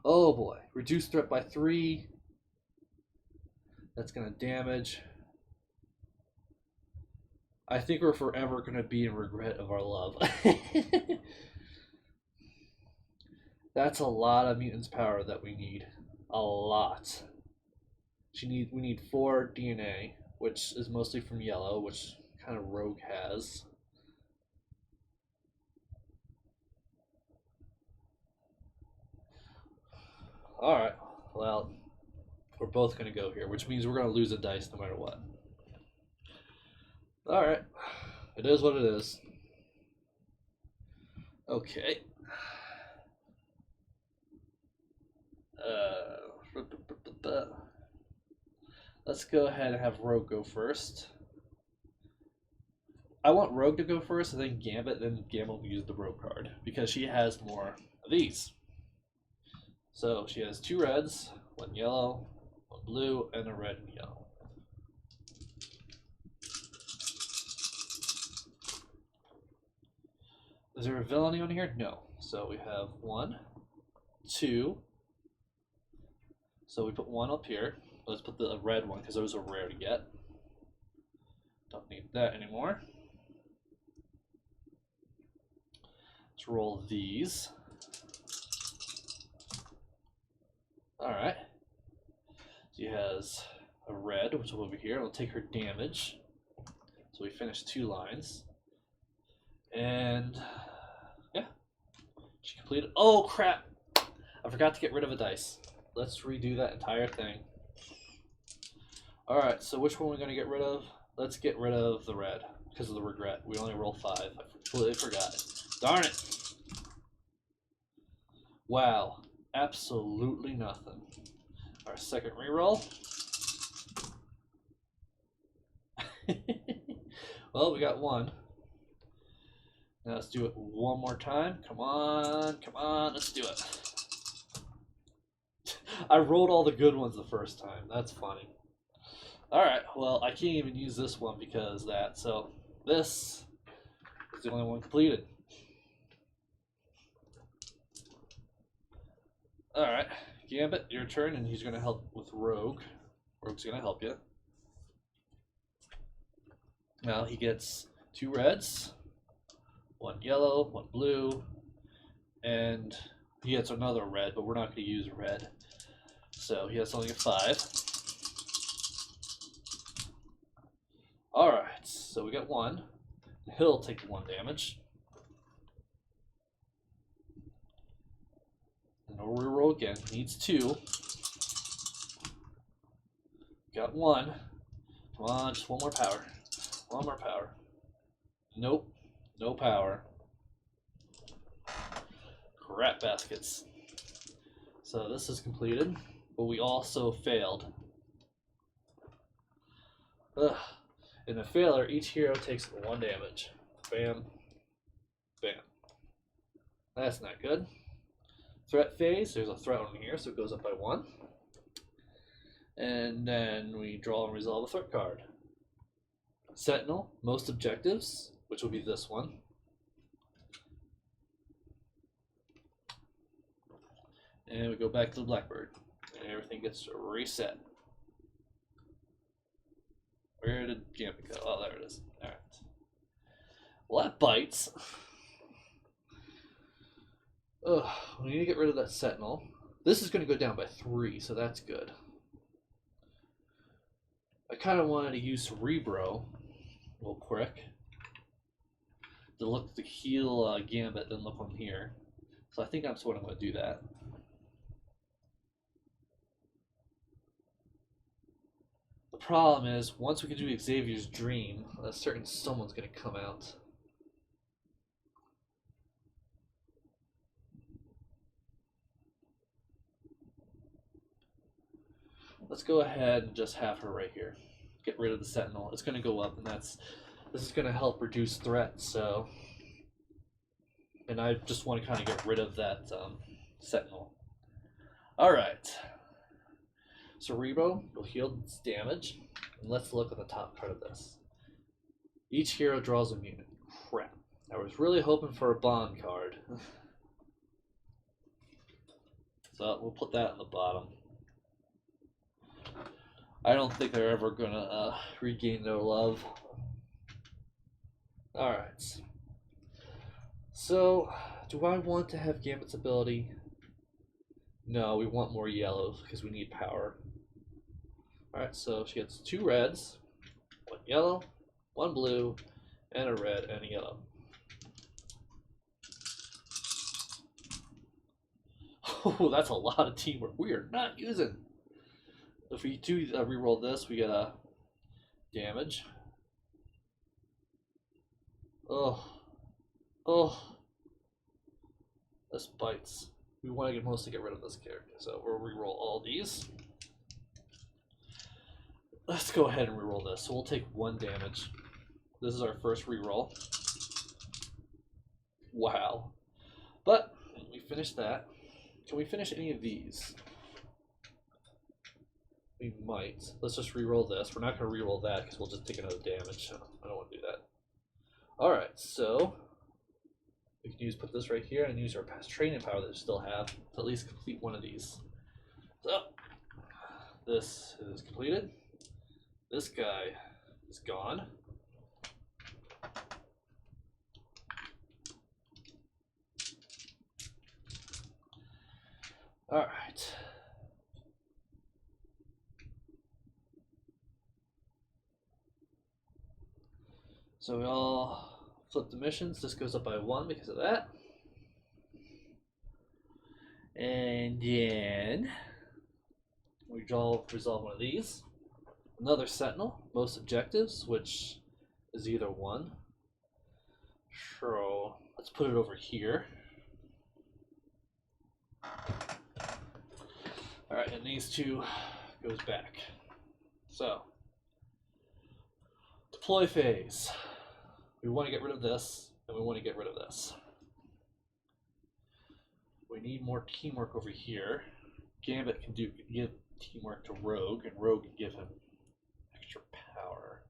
Oh boy, reduce threat by 3. That's gonna damage. I think we're forever going to be in regret of our love. That's a lot of mutants power that we need. A lot. We need 4 DNA, which is mostly from Yellow, which kind of Rogue has. Alright, well, we're both going to go here, which means we're going to lose a dice no matter what. Alright, it is what it is. Okay. Let's go ahead and have Rogue go first. I want Rogue to go first, and then Gambit, then Gambit will use the Rogue card, because she has more of these. So she has 2 reds, 1 yellow, 1 blue, and a red and yellow. Is there a villainy on here? No. So we have 1, 2. So we put 1 up here. Let's put the red one because those are rare to get. Don't need that anymore. Let's roll these. Alright. She has a red, which will over here. We'll take her damage. So we finished 2 lines. And yeah. She completed. Oh crap! I forgot to get rid of a dice. Let's redo that entire thing. Alright, so which one are we going to get rid of? Let's get rid of the red, because of the regret. We only roll 5. I completely forgot. Darn it! Wow. Absolutely nothing. Our second reroll. Well, we got 1. Now let's do it one more time. Come on, come on, let's do it. I rolled all the good ones the first time. That's funny. Alright, well, I can't even use this one because of that. So this is the only one completed. Alright, Gambit, your turn, and he's going to help with Rogue. Rogue's going to help you. Now he gets 2 reds, 1 yellow, 1 blue, and he gets another red, but we're not going to use red. So he has only a 5. Alright, so we got 1. He'll take 1 damage. And we'll reroll again. He needs 2. Got 1. Come on, just 1 more power. 1 more power. Nope. No power. Crap baskets. So this is completed, but we also failed. Ugh. In a failure, each hero takes 1 damage. Bam. Bam. That's not good. Threat phase, there's a threat on here, so it goes up by 1. And then we draw and resolve a threat card. Sentinel, most objectives, which will be this one. And we go back to the Blackbird, and everything gets reset. Where did Gambit go? Oh, there it is. Alright. Well, that bites. Ugh, we need to get rid of that Sentinel. This is going to go down by 3, so that's good. I kind of wanted to use Cerebro real quick to heal Gambit, then look on here. So I think that's what I'm going to do that. The problem is, once we can do Xavier's Dream, a certain someone's going to come out. Let's go ahead and just have her right here. Get rid of the Sentinel. It's going to go up, and this is going to help reduce threat. So, and I just want to kind of get rid of that Sentinel. All right. Cerebro will heal its damage, and let's look at the top card of this. Each hero draws a mutant. Crap. I was really hoping for a bond card. So we'll put that on the bottom. I don't think they're ever gonna regain their love. Alright. So, do I want to have Gambit's ability? No, we want more yellows because we need power. Alright, so she gets 2 reds, 1 yellow, 1 blue, and a red and a yellow. Oh, that's a lot of teamwork we are not using. If we do reroll this, we get a damage. Oh, oh, this bites. We want to mostly get rid of this character, so we'll reroll all these. Let's go ahead and reroll this. So we'll take 1 damage. This is our first reroll. Wow. But we finished that. Can we finish any of these? We might. Let's just reroll this. We're not going to reroll that because we'll just take another damage. I don't want to do that. Alright, so we can put this right here and use our past training power that we still have to at least complete one of these. So, this is completed. This guy is gone. Alright. So we all flip the missions. This goes up by 1 because of that. And then we resolve one of these. Another Sentinel, most objectives, which is either 1. So let's put it over here. Alright, and these 2 goes back. So, deploy phase. We want to get rid of this, and we want to get rid of this. We need more teamwork over here. Gambit can give teamwork to Rogue, and Rogue can give him extra power.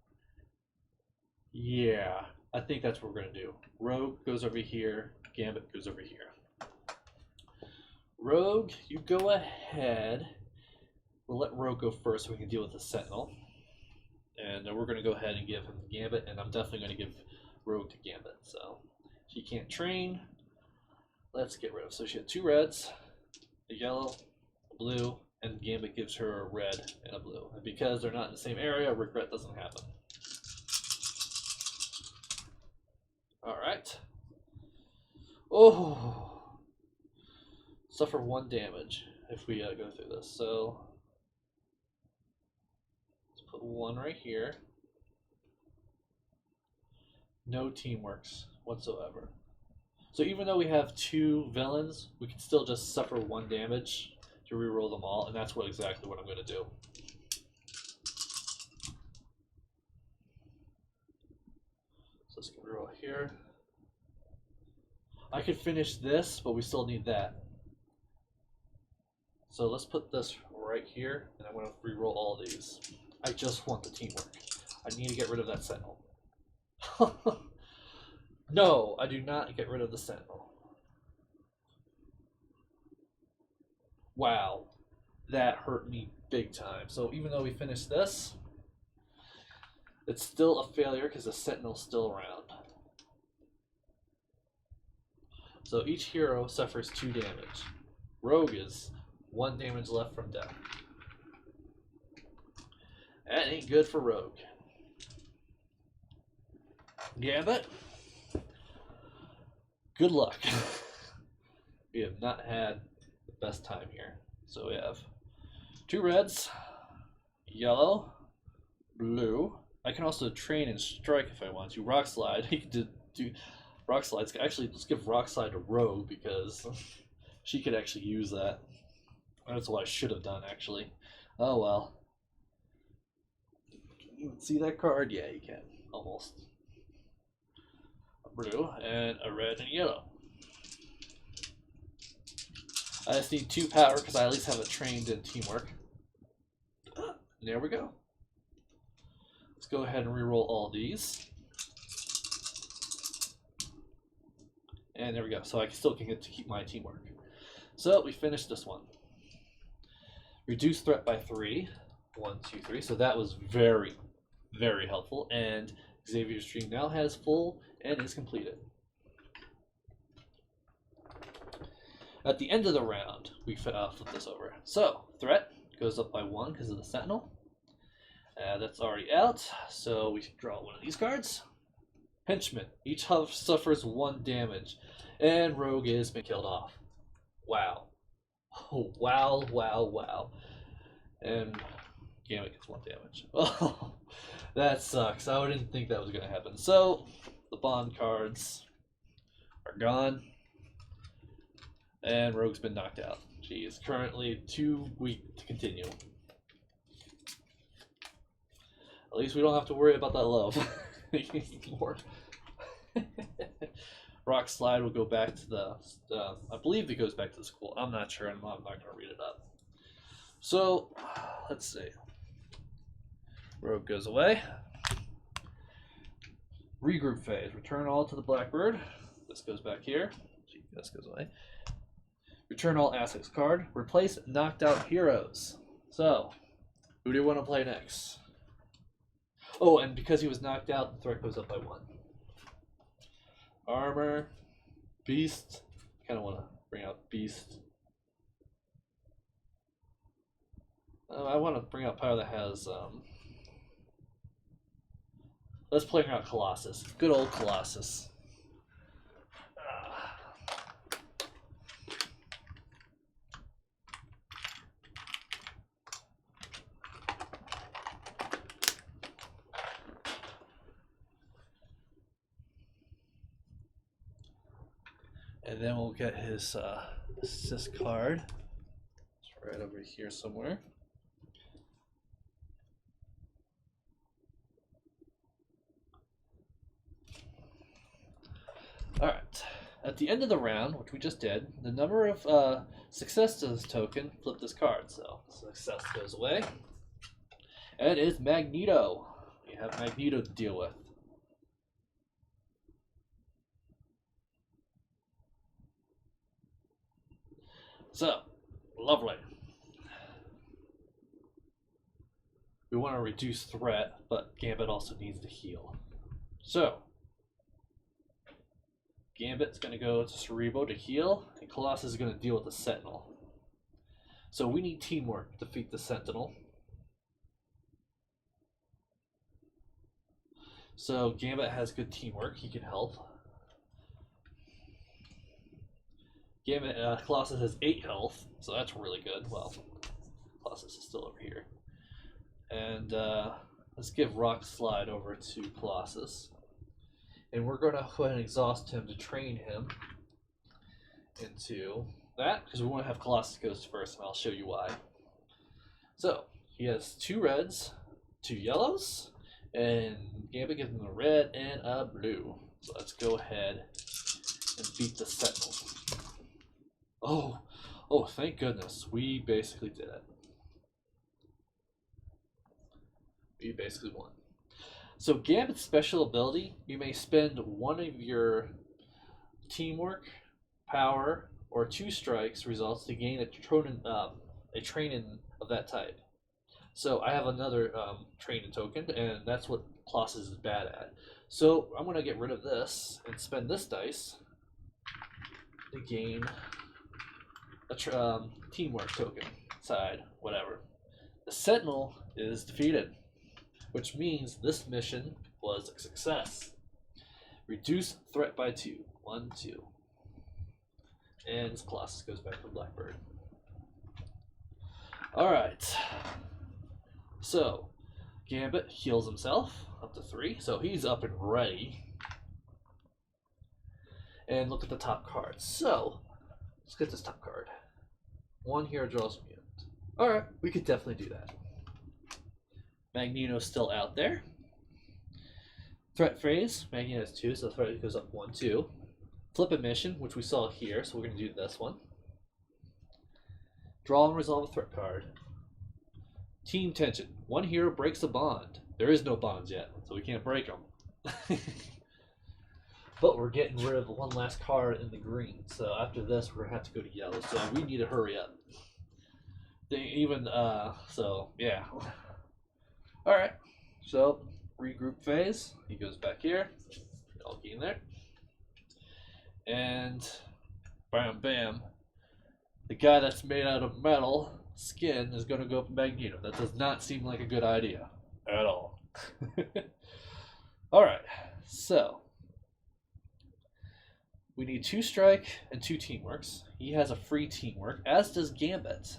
Yeah, I think that's what we're going to do. Rogue goes over here, Gambit goes over here. Rogue, you go ahead. We'll let Rogue go first so we can deal with the Sentinel. And then we're going to go ahead and give him the Gambit, and I'm definitely going to give Rogue to Gambit. So she can't train. Let's get rid of. So she had 2 reds, a yellow, a blue, and Gambit gives her a red and a blue. And because they're not in the same area, regret doesn't happen. Alright. Oh! Suffer 1 damage if we go through this. So let's put 1 right here. No teamworks whatsoever. So even though we have 2 villains, we can still just suffer 1 damage to reroll them all, and that's exactly what I'm going to do. So let's get reroll here. I could finish this, but we still need that. So let's put this right here, and I'm going to reroll all these. I just want the teamwork. I need to get rid of that Sentinel. No, I do not get rid of the Sentinel. Wow, that hurt me big time. So even though we finished this, it's still a failure because the Sentinel's still around. So each hero suffers 2 damage. Rogue is 1 damage left from death. That ain't good for Rogue. Gambit, good luck. We have not had the best time here. So we have 2 reds, yellow, blue. I can also train and strike if I want to. Rock slide. You can do rock slides. Actually, let's give rock slide to Rogue because she could actually use that. That's what I should have done, actually. Oh well. Can you even see that card? Yeah, you can. Almost. A blue and a red and yellow. I just need 2 power because I at least have it trained in teamwork. There we go. Let's go ahead and reroll all these. And there we go. So I still can get to keep my teamwork. So we finished this one. Reduce threat by 3. 1, 2, 3. So that was very, very helpful. And Xavier's Dream now has full and is completed. At the end of the round, we flip this over. So, threat goes up by 1 because of the Sentinel. That's already out, so we draw one of these cards. Henchman. Each huff suffers 1 damage, and Rogue has been killed off. Wow. Oh, wow, wow, wow. And Gambit gets 1 damage. Oh, that sucks. I didn't think that was going to happen. So, the bond cards are gone. And Rogue's been knocked out. She is currently too weak to continue. At least we don't have to worry about that love anymore. Rock Slide will go back to the, I believe it goes back to the school. I'm not sure. I'm not going to read it up. So, let's see. Rogue goes away. Regroup phase. Return all to the Blackbird. This goes back here. This goes away. Return all assets card. Replace knocked out heroes. So, who do you want to play next? Oh, and because he was knocked out, the threat goes up by 1. Armor. Beast. Kind of want to bring out Beast. I want to bring out power that has... Let's play out Colossus. Good old Colossus. And then we'll get his assist card. It's right over here somewhere. Alright. At the end of the round, which we just did, the number of success to this token, flip this card. So success goes away. And it is Magneto. You have Magneto to deal with. So, lovely. We want to reduce threat, but Gambit also needs to heal. So, Gambit's going to go to Cerebro to heal, and Colossus is going to deal with the Sentinel. So we need teamwork to defeat the Sentinel. So Gambit has good teamwork, he can help. Gambit, Colossus has 8 health, so that's really good. Well, Colossus is still over here. And let's give Rock Slide over to Colossus. And we're going to go ahead and exhaust him to train him into that, because we want to have Colossus goes first, and I'll show you why. So, he has 2 reds, 2 yellows, and Gambit gives him a red and a blue. So let's go ahead and beat the Sentinel. Oh, thank goodness. We basically did it. We basically won. So Gambit's special ability, you may spend 1 of your teamwork, power, or 2 strikes results to gain a training of that type. So I have another training token, and that's what Colossus is bad at. So I'm going to get rid of this and spend this dice to gain a teamwork token, side, whatever. The Sentinel is defeated, which means this mission was a success. Reduce threat by 2. 1, 2. And Colossus goes back to Blackbird. Alright. So, Gambit heals himself up to 3, so he's up and ready. And look at the top card. So, let's get this top card. 1 hero draws a mutant. Alright, we could definitely do that. Magneto's still out there. Threat phase, Magneto has 2, so the threat goes up 1, 2. Flip a mission, which we saw here, so we're going to do this one. Draw and resolve a threat card. Team tension. 1 hero breaks a bond. There is no bonds yet, so we can't break them. But we're getting rid of 1 last card in the green, so after this we're going to have to go to yellow, so we need to hurry up. So, yeah. Alright, so regroup phase. He goes back here. All key in there. And bam, bam. The guy that's made out of metal skin is going to go up Magneto. That does not seem like a good idea at all. Alright, so we need 2 strike and 2 teamworks. He has a free teamwork, as does Gambit.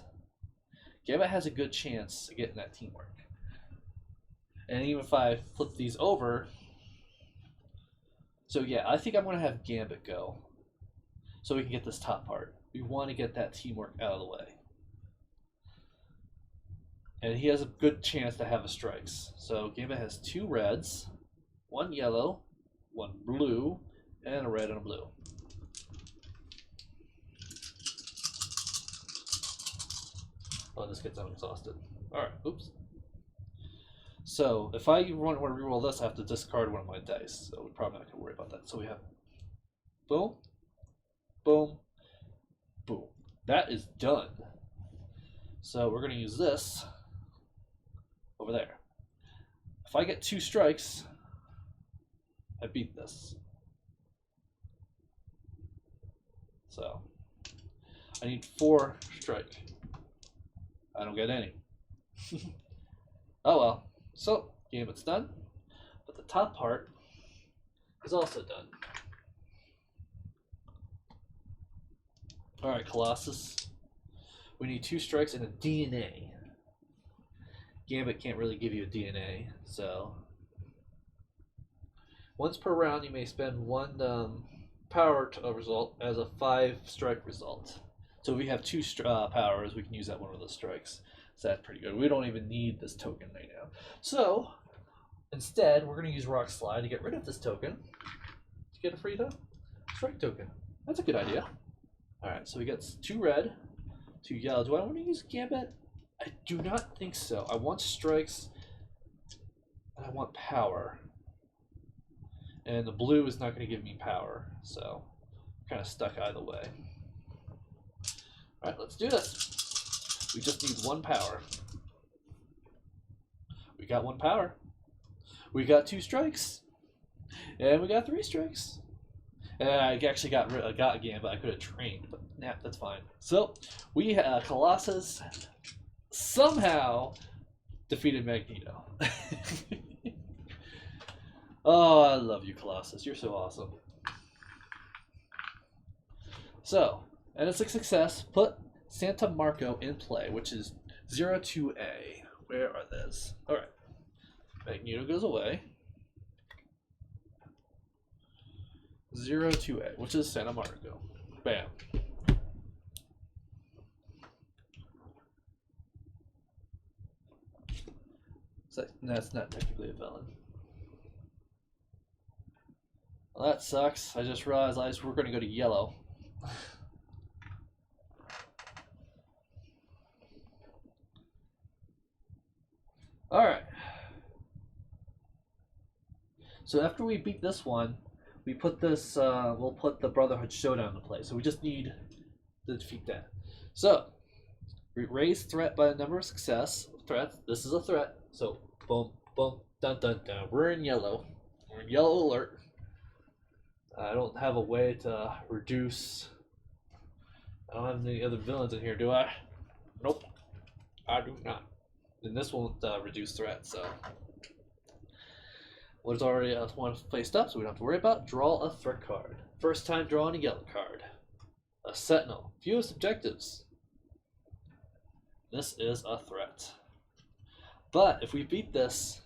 Gambit has a good chance of getting that teamwork. And even if I flip these over, so yeah, I think I'm going to have Gambit go so we can get this top part. We want to get that teamwork out of the way. And he has a good chance to have a strikes. So Gambit has 2 reds, 1 yellow, 1 blue, and a red and a blue. Oh, this gets unexhausted. Alright, oops. So, if I want to reroll this, I have to discard one of my dice. So, we're probably not going to worry about that. So, we have boom, boom, boom. That is done. So, we're going to use this over there. If I get 2 strikes, I beat this. So, I need 4 strike. I don't get any. Oh well. So, Gambit's done. But the top part is also done. Alright, Colossus. We need 2 strikes and a DNA. Gambit can't really give you a DNA, so once per round you may spend 1 power to a result as a 5 strike result. So if we have 2 powers, we can use that one of those strikes. So that's pretty good. We don't even need this token right now. So instead, we're going to use Rock Slide to get rid of this token to get a free strike token. That's a good idea. All right, so we got 2 red, 2 yellow. Do I want to use Gambit? I do not think so. I want strikes and I want power. And the blue is not going to give me power, so I'm kind of stuck either way. Alright, let's do this. We just need 1 power. We got 1 power. We got 2 strikes. And we got 3 strikes. And I actually got Gambit, but I could have trained, but nah, that's fine. So, we Colossus somehow defeated Magneto. Oh, I love you, Colossus. You're so awesome. So, and it's a success. Put Santa Marco in play, which is 0-2A. Where are those? Alright. Magneto goes away. 0-2A, which is Santa Marco. Bam. So that's not technically a villain. Well, that sucks. I just realized we're going to go to yellow. Alright. So after we beat this one, we put this, we'll put the Brotherhood Showdown into play. So we just need to defeat that. So, we raise threat by the number of success threats. This is a threat. So, boom, boom, dun, dun, dun. We're in yellow. We're in yellow alert. I don't have a way to reduce. I don't have any other villains in here, do I? Nope. I do not. And this won't reduce threat, so. Well, there's already one placed up, so we don't have to worry about it. Draw a threat card. First time drawing a yellow card. A Sentinel. Fewest objectives. This is a threat. But if we beat this,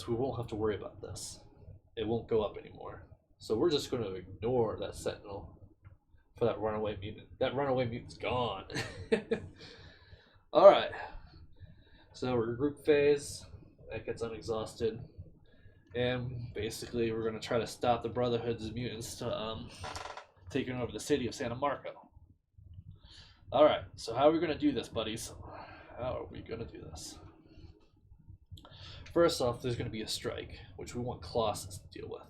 we won't have to worry about this. It won't go up anymore. So we're just going to ignore that Sentinel for that runaway mutant. That runaway mutant's gone. Alright. So we're group phase. That gets unexhausted. And basically we're going to try to stop the Brotherhood of Mutants to taking over the city of Santa Marco. Alright, so how are we going to do this, buddies? How are we going to do this? First off, there's going to be a strike, which we want Colossus to deal with.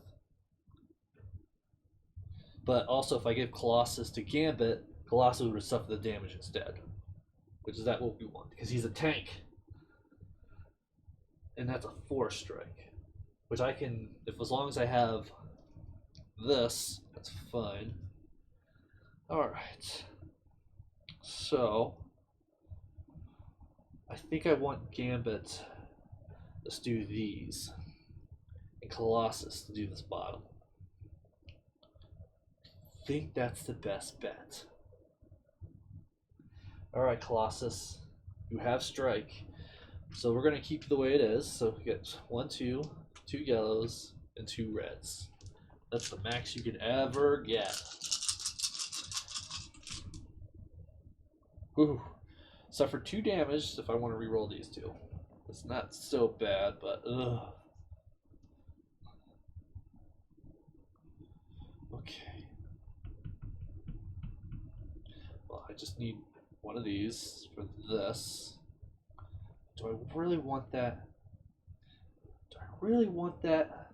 But also, if I give Colossus to Gambit, Colossus would suffer the damage instead. Which is that what we want, because he's a tank. and that's a 4 strike, which I can, if as long as I have this, that's fine. All right. So I think I want Gambit. Let's do these, and Colossus to do this bottom. I think that's the best bet. All right, Colossus, you have strike, so we're gonna keep it the way it is. So we get 1, 2, 2 yellows and 2 reds. That's the max you could ever get. Ooh, suffer 2 damage if I want to reroll these 2. It's not so bad, but ugh. Okay. Well, I just need one of these for this. Do I really want that? Do I really want that?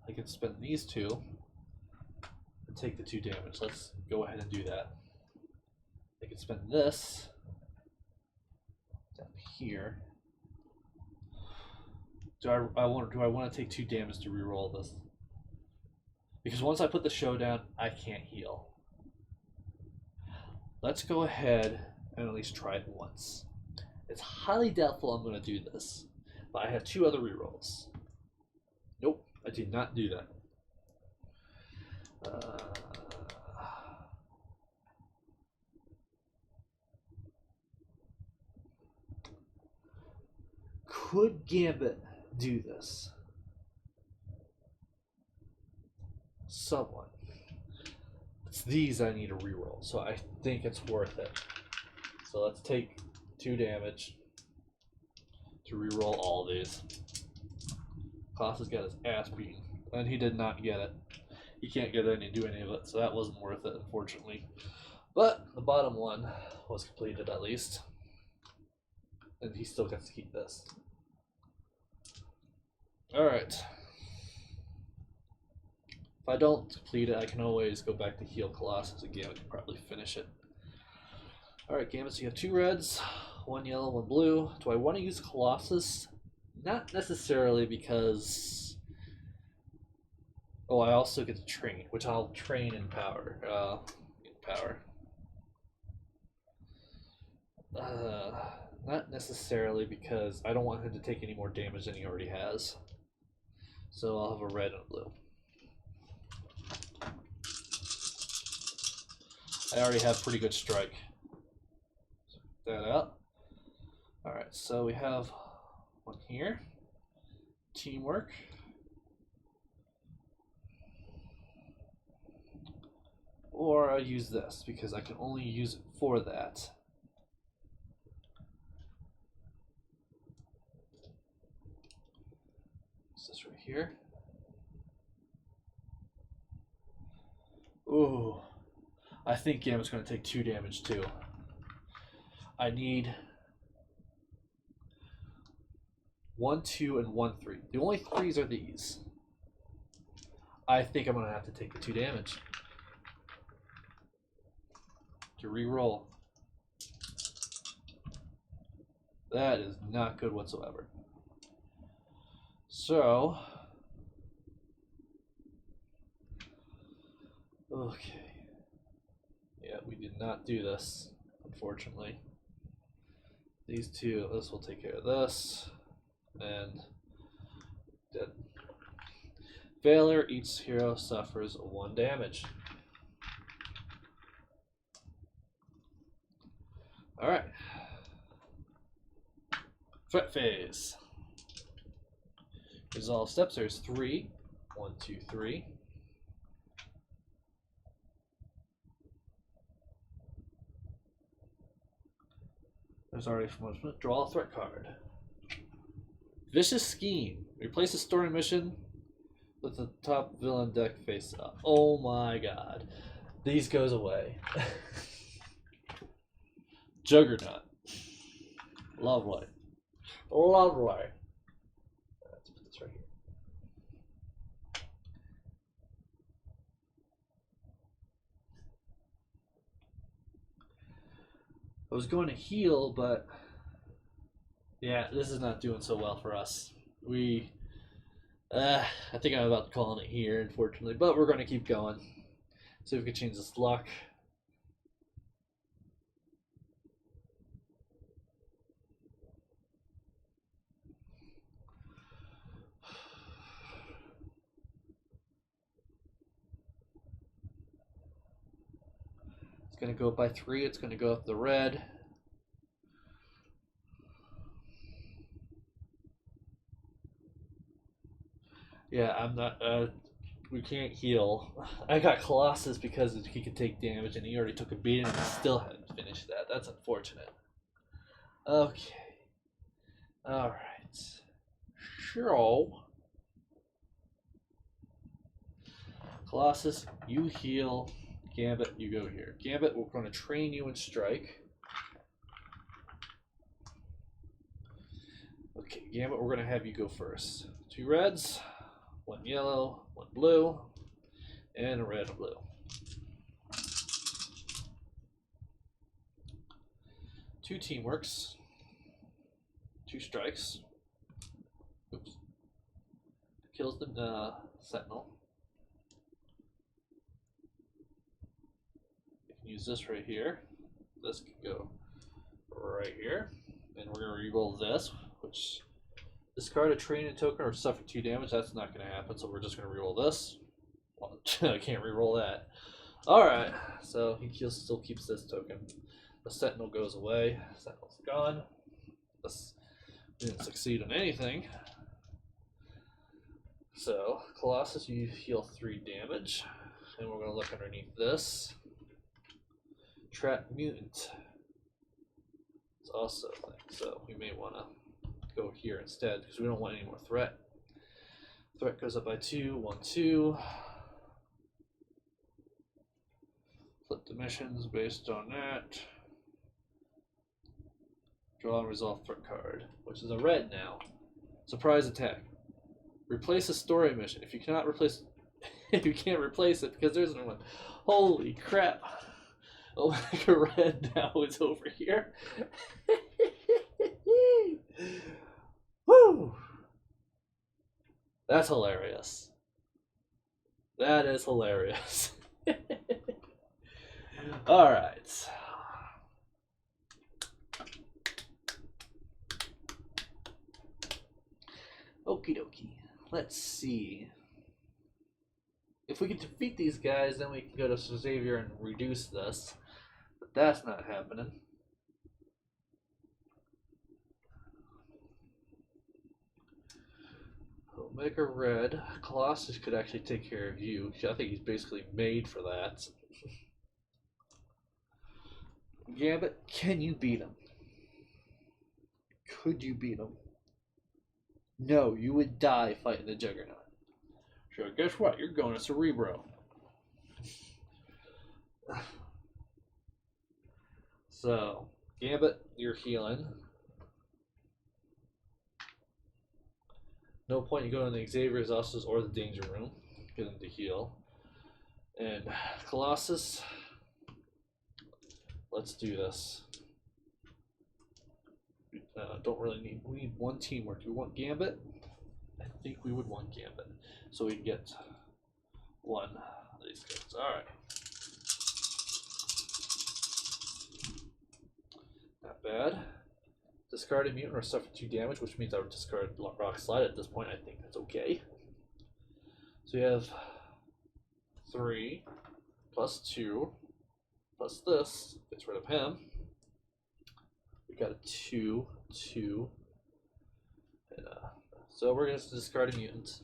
I can spend these 2 and take the 2 damage. Let's go ahead and do that. I can spend this down here. Do I want to take 2 damage to reroll this? Because once I put the show down, I can't heal. Let's go ahead and at least try it once. It's highly doubtful I'm going to do this, but I have 2 other rerolls. Nope, I did not do that. Could Gambit do this? Somewhat. It's these I need to reroll, so I think it's worth it. So let's take 2 damage to reroll all these. Klaus has got his ass beaten, and he did not get it. He can't get any do any of it, so that wasn't worth it, unfortunately. But the bottom one was completed at least, and he still gets to keep this. All right. If I don't complete it, I can always go back to heal Colossus again. I can probably finish it. All right, Gambit. So you have 2 reds, 1 yellow, 1 blue. Do I want to use Colossus? Not necessarily, because I also get to train, which I'll train in power. Not necessarily, because I don't want him to take any more damage than he already has. So I'll have a red and a blue. I already have pretty good strike. That out. All right, so we have 1 here. Teamwork. Or I'll use this because I can only use it for that. Is this right here? Ooh. I think Gambit's going to take 2 damage too. I need 1, 2, and 1, 3. The only 3s are these. I think I'm going to have to take the 2 damage to re-roll. That is not good whatsoever. So, okay. Yeah, we did not do this, unfortunately. These 2, this will take care of this. And dead. Failure, each hero suffers 1 damage. Alright. Threat phase. Resolve steps, there's 3. 1, 2, 3. There's already promotion. Draw a threat card. Vicious Scheme. Replace a story mission with the top villain deck face up. Oh my god. These goes away. Juggernaut. Lovely. Lovely. Let's put this right here. I was going to heal, but yeah, this is not doing so well for us. I think I'm about to call it here, unfortunately, but we're going to keep going. See if we can change this luck. It's going to go up by 3. It's going to go up the red. Yeah, I'm not. We can't heal. I got Colossus because he could take damage, and he already took a beating, and he still hadn't finished that. That's unfortunate. Okay. All right. Sure. Colossus, you heal. Gambit, you go here. Gambit, we're going to train you in Strike. Okay, Gambit, we're going to have you go first. 2 reds, 1 yellow, 1 blue, and a red and blue. 2 teamworks, 2 strikes. Oops. Kills the sentinel. You can use this right here. This can go right here. And we're going to reroll this, which discard a training token or suffer 2 damage. That's not going to happen, so we're just going to reroll this. Well, I can't reroll that. Alright, so he still keeps this token. The sentinel goes away. Sentinel's gone. This didn't succeed on anything. So, Colossus, you heal 3 damage. And we're going to look underneath this. Trap Mutant. It's also a thing, so we may want to go here instead because we don't want any more threat. Threat goes up by 2, 1, 2. Flip the missions based on that. Draw and resolve threat card, which is a red now. Surprise attack. Replace a story mission. If you cannot replace, if you can't replace it because there's no one. Holy crap! Omega Red now is over here. Woo! That's hilarious. That is hilarious. All right. Okie dokie. Let's see. If we can defeat these guys, then we can go to Xavier and reduce this. But that's not happening. Omega Red. Colossus could actually take care of you. I think he's basically made for that. Gambit, can you beat him? Could you beat him? No, you would die fighting the Juggernaut. So guess what? You're going to Cerebro. So, Gambit, you're healing. No point in going to the Xavier's offices or the Danger Room. Get him to heal. And Colossus, let's do this. Don't really need. We need 1 teamwork. Do we want Gambit? I think we would want Gambit, so we can get 1 of these cards. All right. Not bad. Discard a mutant or suffer 2 damage, which means I would discard Rock Slide at this point. I think that's okay. So we have 3 plus 2 plus this gets rid of him. We got a 2, 2, and so we're gonna discard a mutant.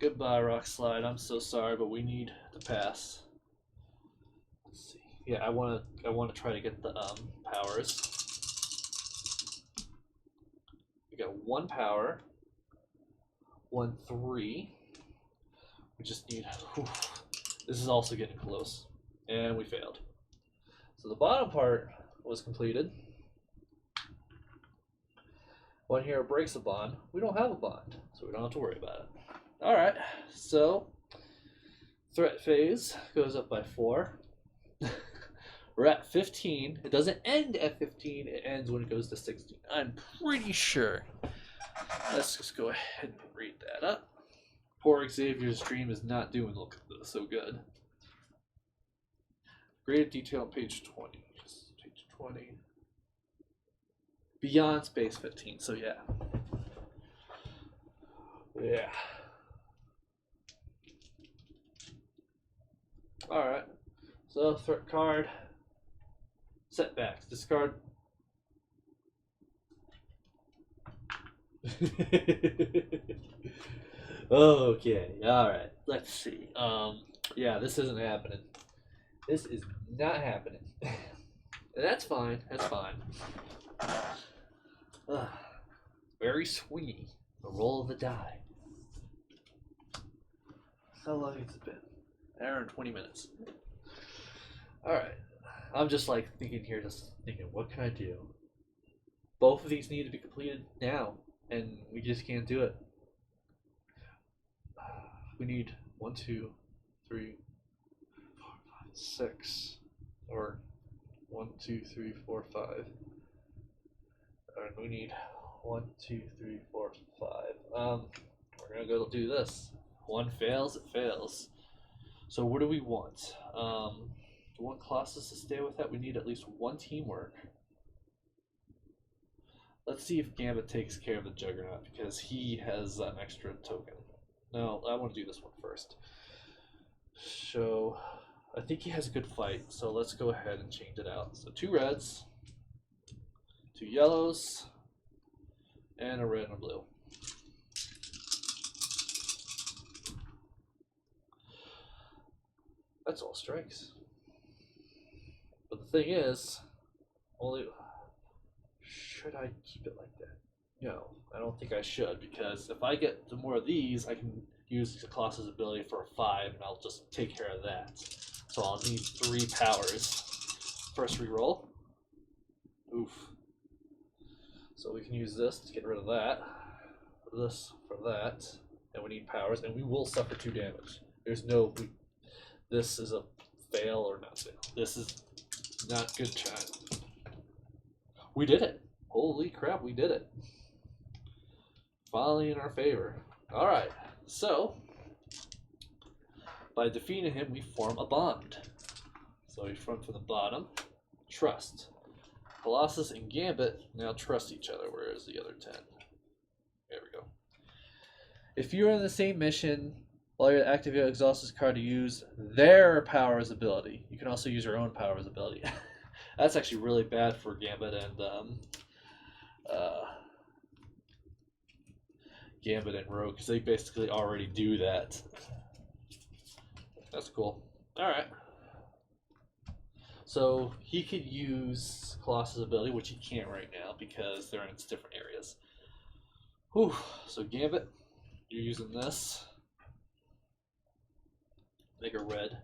Goodbye, Rock Slide. I'm so sorry, but we need to pass. Let's see. Yeah, I wanna try to get the powers. We got 1 power, 1 3. We just need. Whew, this is also getting close, and we failed. So the bottom part was completed. 1 hero breaks a bond. We don't have a bond, so we don't have to worry about it. Alright, so threat phase goes up by 4. We're at 15. It doesn't end at 15. It ends when it goes to 16. I'm pretty sure. Let's just go ahead and read that up. Poor Xavier's dream is not doing so good. Great detail on page 20. Just page 20. Beyond space 15. So yeah. Yeah. Alright. So threat card. Setbacks. Discard. Okay. Alright. Let's see. Yeah, this isn't happening. This is not happening. That's fine. That's fine. Very swingy. The roll of the die. How long has it been? An hour and 20 minutes. Alright. I'm just like thinking here, what can I do? Both of these need to be completed now, and we just can't do it. We need 1, 2, 3, 4, 5, 6, or 1, 2, 3, 4, 5. And we need 1, 2, 3, 4, 5. We're gonna go do this. One fails, it fails. So what do we want? We want classes to stay with that. We need at least one teamwork. Let's see if Gambit takes care of the Juggernaut because he has an extra token. No, I want to do this one first. So I think he has a good fight, so let's go ahead and change it out. So 2 reds, 2 yellows, and a red and a blue. That's all strikes. But the thing is, should I keep it like that? No, I don't think I should, because if I get more of these, I can use the Colossus ability for a 5, and I'll just take care of that. So I'll need 3 powers. First reroll. Oof. So we can use this to get rid of that. This for that. And we need powers, and we will suffer 2 damage. There's no... This is a fail or not fail. This is not good chat. We did it. Holy crap, we did it. Finally in our favor. Alright, so by defeating him, we form a bond. So we form from the bottom. Trust. Colossus and Gambit now trust each other, whereas the other 10. There we go. If you're in the same mission, while you activate your Exhaustus card to use their powers ability. You can also use your own powers ability. That's actually really bad for Gambit and Rogue, because they basically already do that. That's cool. Alright. So he could use Colossus' ability, which he can't right now because they're in different areas. Whew. So Gambit, you're using this. Make a red.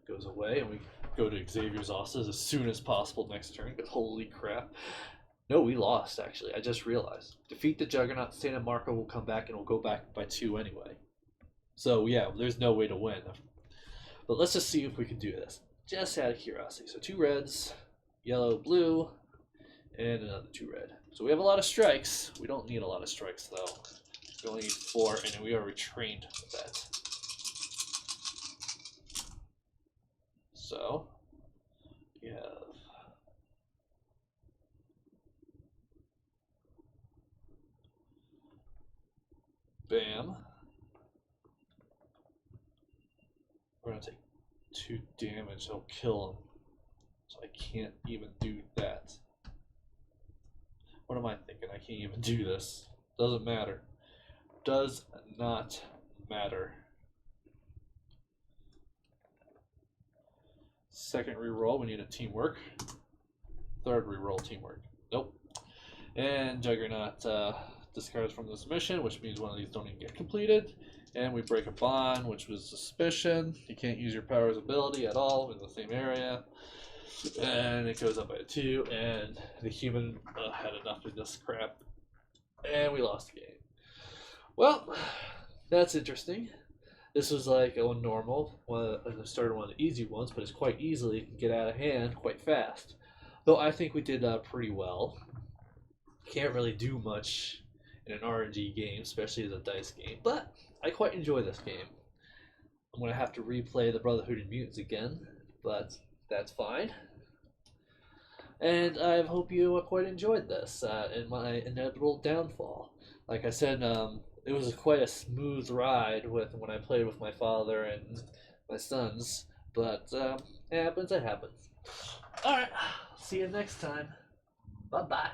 Goes away, and we go to Xavier's Osses as soon as possible next turn, because holy crap. No, we lost, actually. I just realized. Defeat the Juggernaut, Santa Marco will come back, and we'll go back by 2 anyway. So, yeah, there's no way to win. But let's just see if we can do this. Just out of curiosity. So 2 reds, yellow, blue, and another 2 red. So we have a lot of strikes. We don't need a lot of strikes, though. We only need 4, and we are retrained with that. So, we have bam. We're going to take 2 damage. He'll kill him. So I can't even do that. What am I thinking? I can't even do this. Doesn't matter. Does not matter. Second reroll, we need a teamwork. Third reroll, teamwork. Nope. And Juggernaut discards from this mission, which means one of these don't even get completed. And we break a bond, which was suspicion. You can't use your powers ability at all in the same area. And it goes up by 2, and the human had enough of this crap. And we lost the game. Well, that's interesting. This was like a normal, I started one of the easy ones, but it's quite easily, it can get out of hand quite fast. Though I think we did pretty well. Can't really do much in an RNG game, especially as a dice game, but I quite enjoy this game. I'm going to have to replay the Brotherhood of Mutants again, but that's fine. And I hope you quite enjoyed this in my inevitable downfall. Like I said, it was quite a smooth ride with when I played with my father and my sons, but it happens, it happens. Alright, see you next time. Bye-bye.